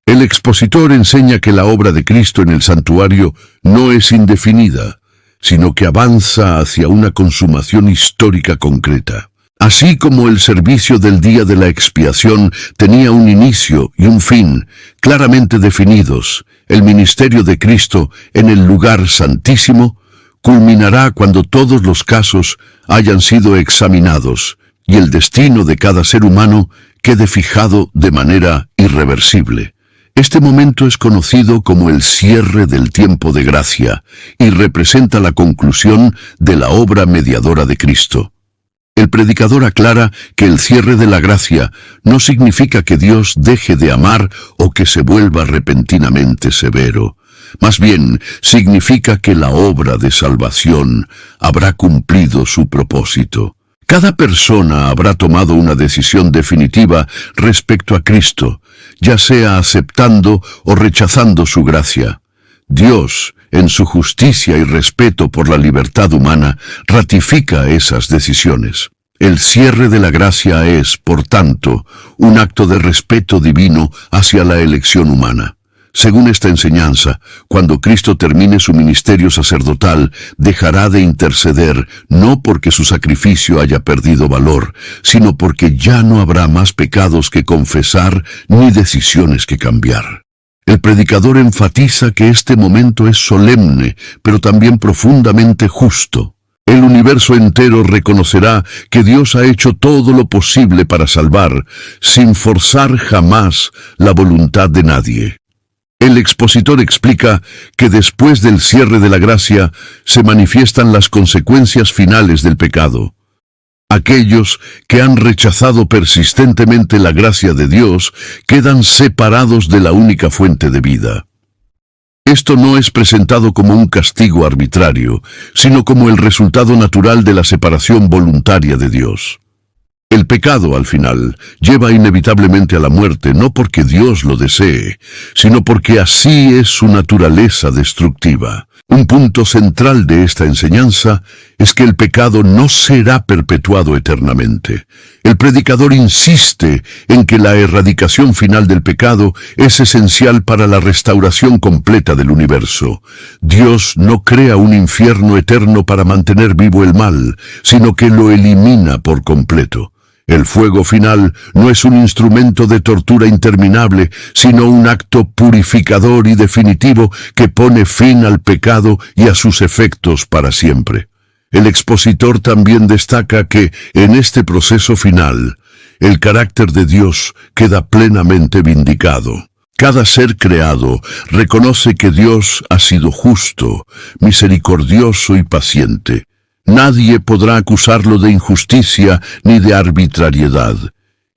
El expositor enseña que la obra de Cristo en el santuario no es indefinida, sino que avanza hacia una consumación histórica concreta. Así como el servicio del día de la expiación tenía un inicio y un fin claramente definidos, el ministerio de Cristo en el lugar santísimo culminará cuando todos los casos hayan sido examinados y el destino de cada ser humano quede fijado de manera irreversible. Este momento es conocido como el cierre del tiempo de gracia y representa la conclusión de la obra mediadora de Cristo. El predicador aclara que el cierre de la gracia no significa que Dios deje de amar o que se vuelva repentinamente severo. Más bien, significa que la obra de salvación habrá cumplido su propósito. Cada persona habrá tomado una decisión definitiva respecto a Cristo, ya sea aceptando o rechazando su gracia. Dios, en su justicia y respeto por la libertad humana, ratifica esas decisiones. El cierre de la gracia es, por tanto, un acto de respeto divino hacia la elección humana. Según esta enseñanza, cuando Cristo termine su ministerio sacerdotal, dejará de interceder no porque su sacrificio haya perdido valor, sino porque ya no habrá más pecados que confesar ni decisiones que cambiar. El predicador enfatiza que este momento es solemne, pero también profundamente justo. El universo entero reconocerá que Dios ha hecho todo lo posible para salvar, sin forzar jamás la voluntad de nadie. El expositor explica que después del cierre de la gracia se manifiestan las consecuencias finales del pecado. Aquellos que han rechazado persistentemente la gracia de Dios quedan separados de la única fuente de vida. Esto no es presentado como un castigo arbitrario, sino como el resultado natural de la separación voluntaria de Dios. El pecado, al final, lleva inevitablemente a la muerte, no porque Dios lo desee, sino porque así es su naturaleza destructiva. Un punto central de esta enseñanza es que el pecado no será perpetuado eternamente. El predicador insiste en que la erradicación final del pecado es esencial para la restauración completa del universo. Dios no crea un infierno eterno para mantener vivo el mal, sino que lo elimina por completo. El fuego final no es un instrumento de tortura interminable, sino un acto purificador y definitivo que pone fin al pecado y a sus efectos para siempre. El expositor también destaca que, en este proceso final, el carácter de Dios queda plenamente vindicado. Cada ser creado reconoce que Dios ha sido justo, misericordioso y paciente. Nadie podrá acusarlo de injusticia ni de arbitrariedad.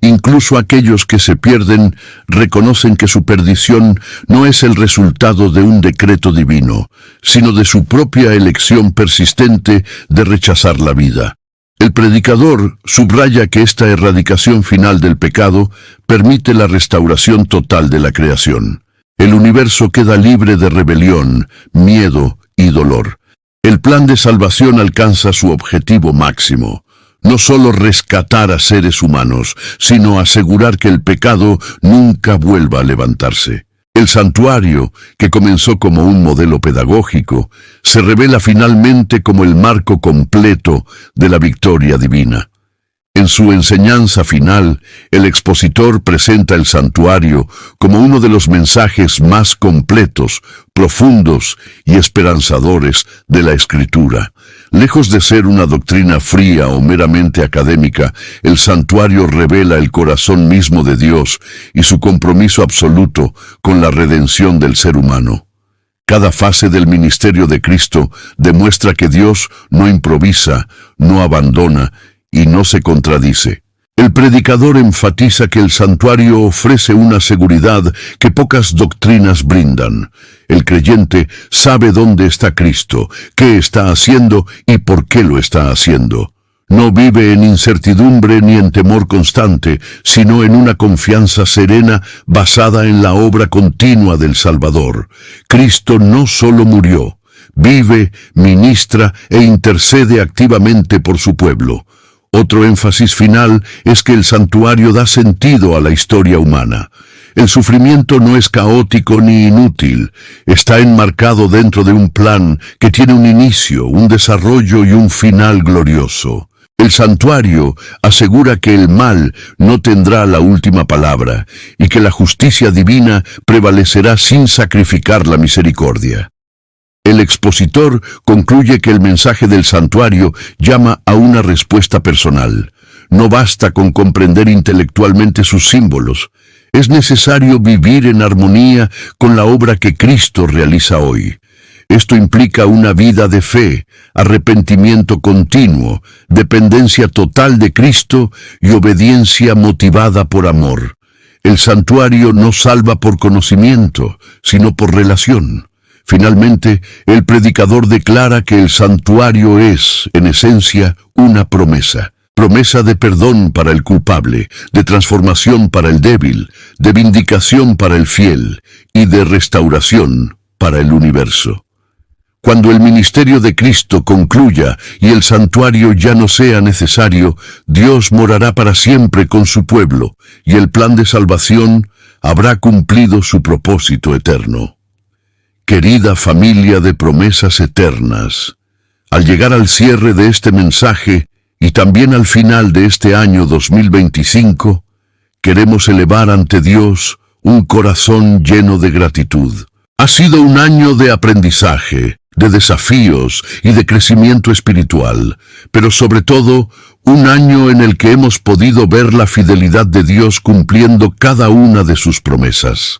Incluso aquellos que se pierden reconocen que su perdición no es el resultado de un decreto divino, sino de su propia elección persistente de rechazar la vida. El predicador subraya que esta erradicación final del pecado permite la restauración total de la creación. El universo queda libre de rebelión, miedo y dolor. El plan de salvación alcanza su objetivo máximo, no solo rescatar a seres humanos, sino asegurar que el pecado nunca vuelva a levantarse. El santuario, que comenzó como un modelo pedagógico, se revela finalmente como el marco completo de la victoria divina. En su enseñanza final, el expositor presenta el santuario como uno de los mensajes más completos, profundos y esperanzadores de la Escritura. Lejos de ser una doctrina fría o meramente académica, el santuario revela el corazón mismo de Dios y su compromiso absoluto con la redención del ser humano. Cada fase del ministerio de Cristo demuestra que Dios no improvisa, no abandona y no se contradice. El predicador enfatiza que el santuario ofrece una seguridad que pocas doctrinas brindan. El creyente sabe dónde está Cristo, qué está haciendo y por qué lo está haciendo. No vive en incertidumbre ni en temor constante, sino en una confianza serena basada en la obra continua del Salvador. Cristo no solo murió, vive, ministra e intercede activamente por su pueblo. Otro énfasis final es que el santuario da sentido a la historia humana. El sufrimiento no es caótico ni inútil, está enmarcado dentro de un plan que tiene un inicio, un desarrollo y un final glorioso. El santuario asegura que el mal no tendrá la última palabra y que la justicia divina prevalecerá sin sacrificar la misericordia. El expositor concluye que el mensaje del santuario llama a una respuesta personal. No basta con comprender intelectualmente sus símbolos. Es necesario vivir en armonía con la obra que Cristo realiza hoy. Esto implica una vida de fe, arrepentimiento continuo, dependencia total de Cristo y obediencia motivada por amor. El santuario no salva por conocimiento, sino por relación. Finalmente, el predicador declara que el santuario es, en esencia, una promesa. Promesa de perdón para el culpable, de transformación para el débil, de vindicación para el fiel y de restauración para el universo. Cuando el ministerio de Cristo concluya y el santuario ya no sea necesario, Dios morará para siempre con su pueblo y el plan de salvación habrá cumplido su propósito eterno. Querida familia de promesas eternas, al llegar al cierre de este mensaje y también al final de este año 2025, queremos elevar ante Dios un corazón lleno de gratitud. Ha sido un año de aprendizaje, de desafíos y de crecimiento espiritual, pero sobre todo un año en el que hemos podido ver la fidelidad de Dios cumpliendo cada una de sus promesas.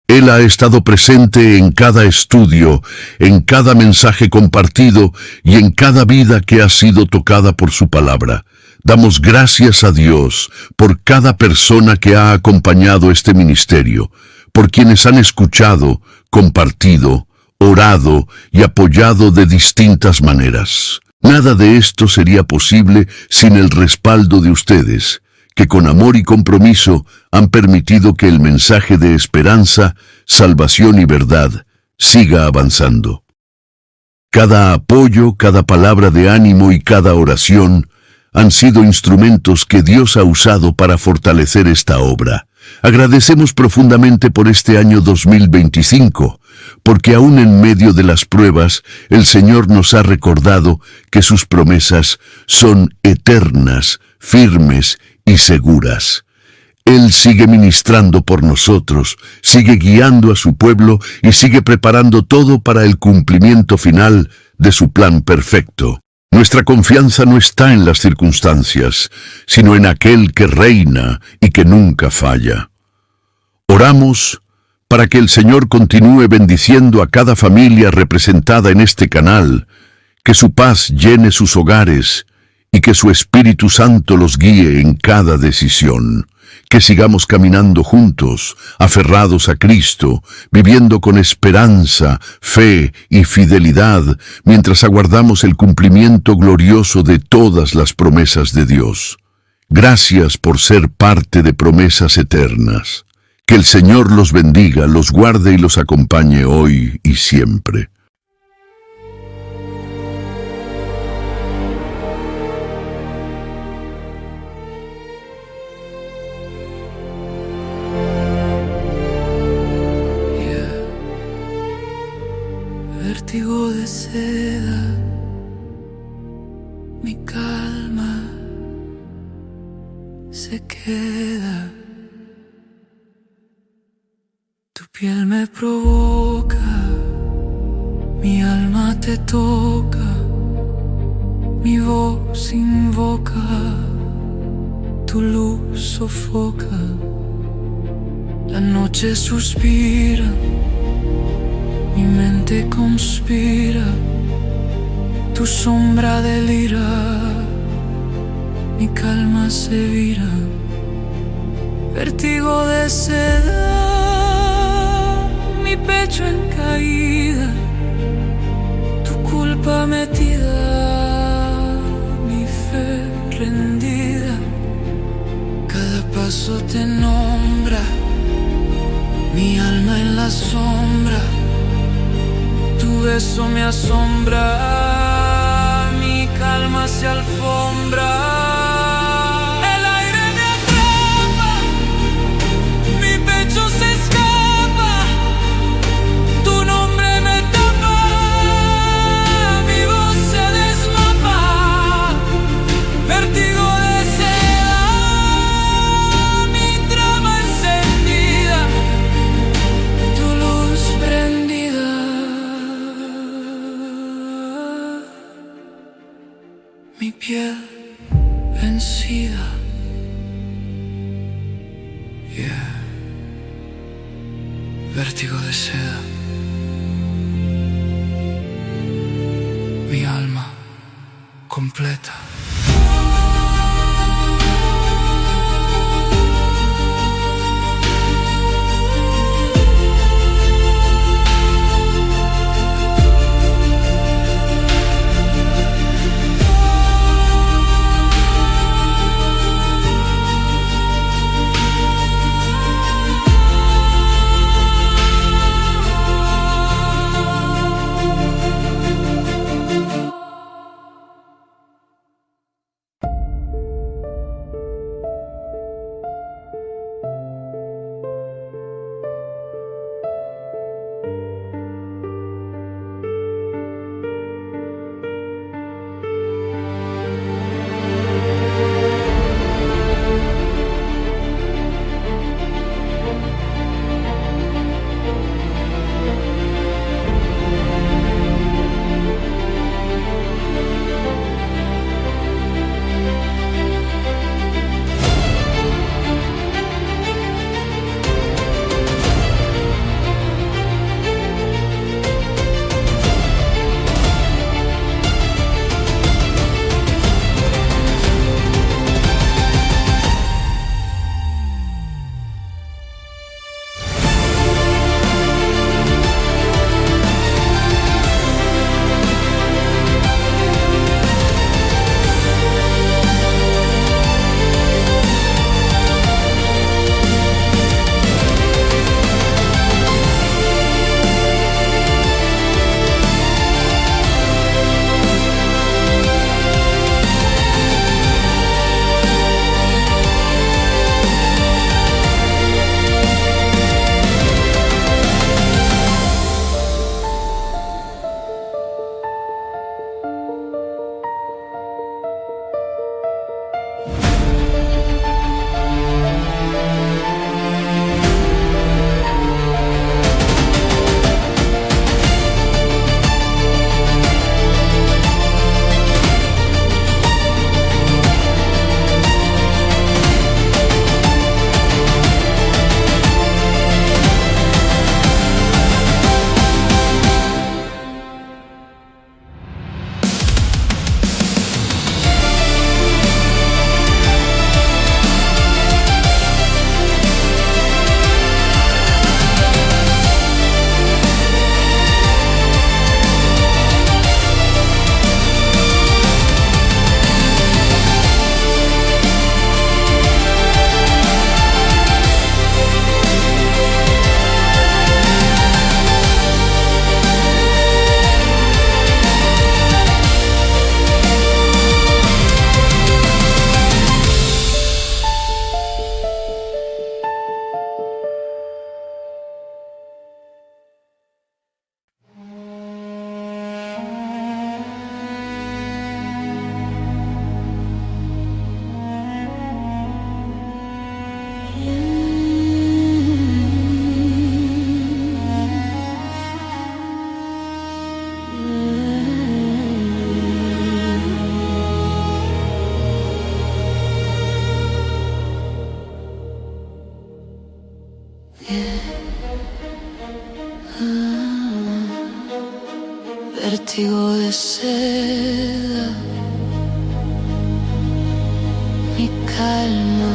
Él ha estado presente en cada estudio, en cada mensaje compartido y en cada vida que ha sido tocada por su palabra. Damos gracias a Dios por cada persona que ha acompañado este ministerio, por quienes han escuchado, compartido, orado y apoyado de distintas maneras. Nada de esto sería posible sin el respaldo de ustedes, que con amor y compromiso han permitido que el mensaje de esperanza, salvación y verdad siga avanzando. Cada apoyo, cada palabra de ánimo y cada oración han sido instrumentos que Dios ha usado para fortalecer esta obra. Agradecemos profundamente por este año 2025, porque aún en medio de las pruebas, el Señor nos ha recordado que sus promesas son eternas, firmes y seguras. Él sigue ministrando por nosotros, sigue guiando a su pueblo y sigue preparando todo para el cumplimiento final de su plan perfecto. Nuestra confianza no está en las circunstancias, sino en aquel que reina y que nunca falla. Oramos para que el Señor continúe bendiciendo a cada familia representada en este canal, que su paz llene sus hogares y que su Espíritu Santo los guíe en cada decisión. Que sigamos caminando juntos, aferrados a Cristo, viviendo con esperanza, fe y fidelidad, mientras aguardamos el cumplimiento glorioso de todas las promesas de Dios. Gracias por ser parte de promesas eternas. Que el Señor los bendiga, los guarde y los acompañe hoy y siempre. Vértigo de seda, mi calma se queda. Tu piel me provoca, mi alma te toca, mi voz invoca, tu luz sofoca, la noche suspira. Mi mente conspira, tu sombra delira, mi calma se vira. Vértigo de seda, mi pecho en caída, tu culpa metida, mi fe rendida. Cada paso te nombra, mi alma en la sombra. Tu beso me asombra, mi calma se alfombra. El aire me atrapa, mi pecho se escapa, tu nombre me tapa, mi voz se desmapa. Vértigo de seda, mi trama encendida, tu luz prendida. Mi piel vencida. Vértigo de seda. Mi alma completa. vértigo de seda. Mi calma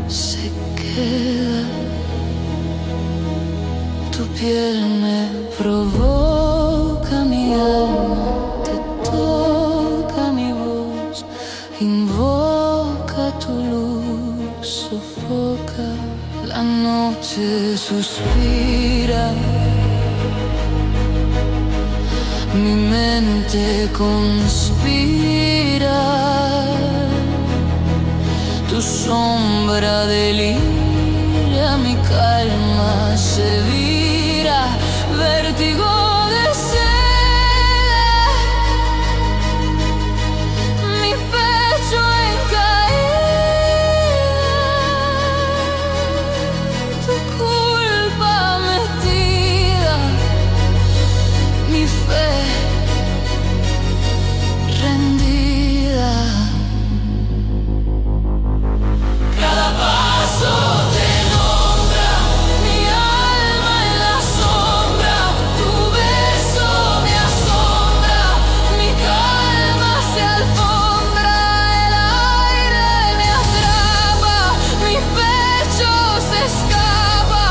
se queda. Tu piel me provoca, mi alma te toca, mi voz invoca tu luz, sofoca. La noche suspira, mi mente conspira. Tu sombra delira, mi calma se vira. Vértigo de seda, mi pecho en caída. Tu culpa metida, mi fe rendida. Cada paso te nombra, mi alma en la sombra. Tu beso me asombra, mi calma se alfombra. El aire me atrapa, mi pecho se escapa.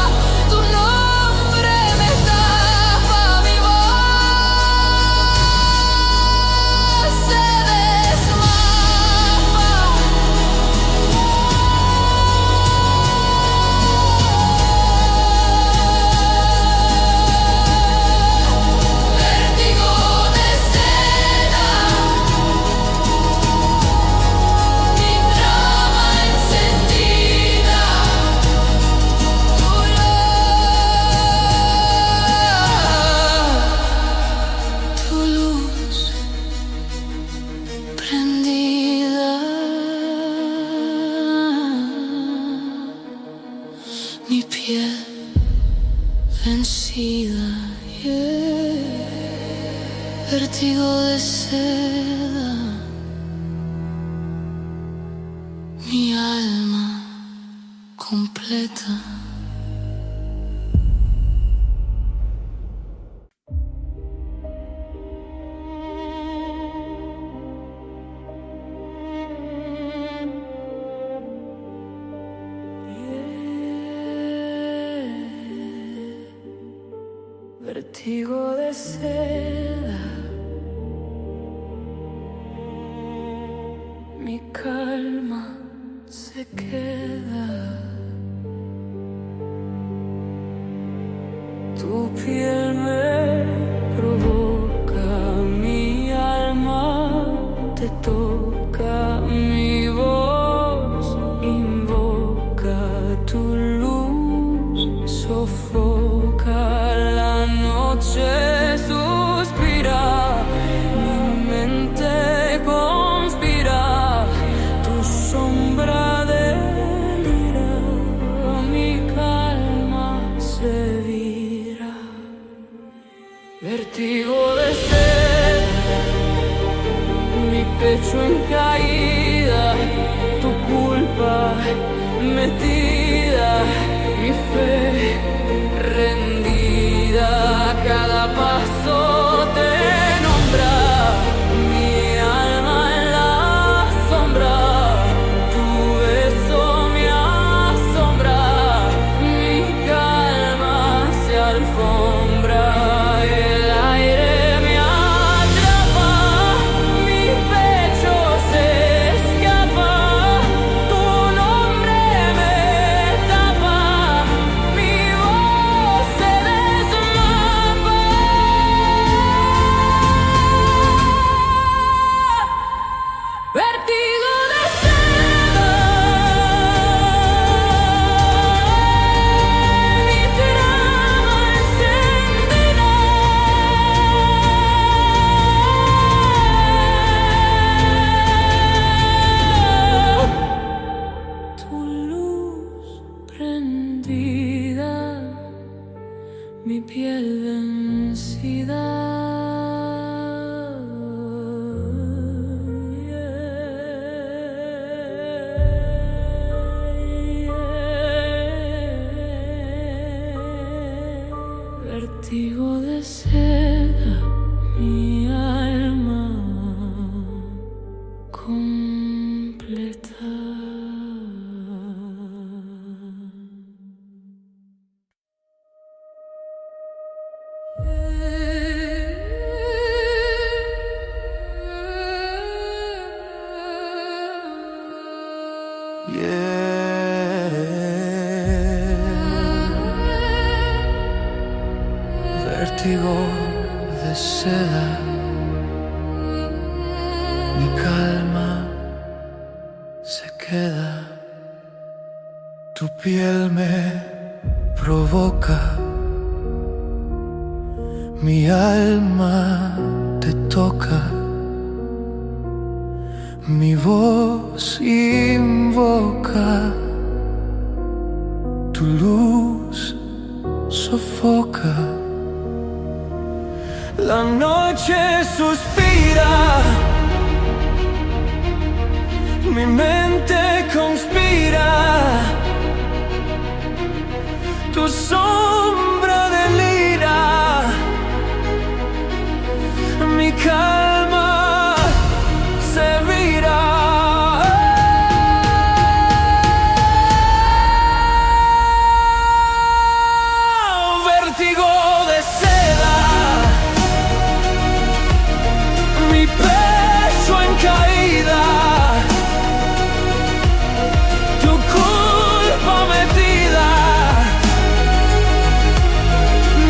Tu nombre me tapa, mi voz se desmapa. Vértigo de seda, mi trama encendida. Tu luz prendida. Mi piel vencida, yeah. Vértigo de seda, mi alma completa. Vértigo de seda, mi calma se queda. Tu piel me provoca, mi alma te toca, mi voz invoca tu luz, sofoca. La noche suspira, mi mente conspira. Tu sombra delira, mi calma se vira. Vértigo de seda, mi pecho en caída. Tu culpa metida, mi fe rendida. Cada paso te nombra, mi alma en la sombra. Tu beso me asombra, mi calma se alfombra. El aire me atrapa, mi pecho se escapa. Tu nombre me tapa, mi voz se desmapa. Vértigo de seda, mi trama encendida. Tu luz prendida, mi piel vencida. Vértigo de seda, mi alma completa. Vértigo de seda, mi calma se queda, tu piel me provoca, mi alma te toca, mi voz invoca, tu luz sofoca. La noche suspira, mi mente conspira, tu sombra delira, mi calma se vira. Vértigo de seda, mi pecho en caída, tu culpa metida,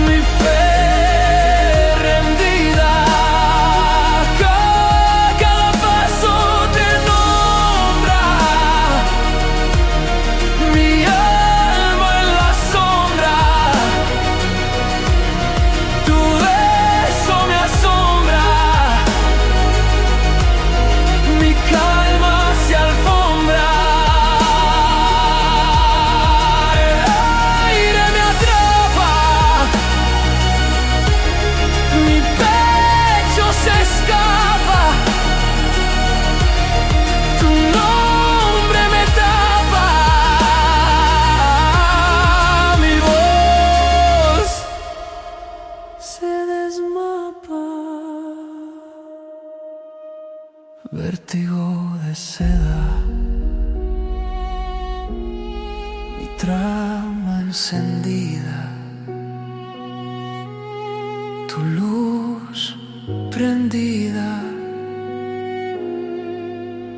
mi fe rendida. Cada paso te nombra, mi alma en la sombra, tu beso me asombra. Mi calma se alfombra, el aire me atrapa, mi pecho se escapa, tu nombre me tapa, mi voz se desmapa. Vértigo de seda, mi trama encendida, tu luz prendida,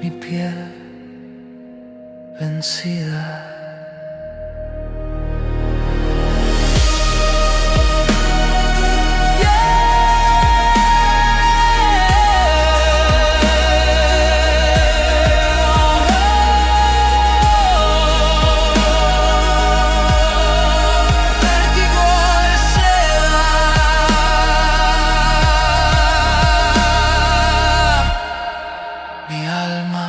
mi piel vencida. Mi alma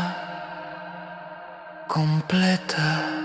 completa.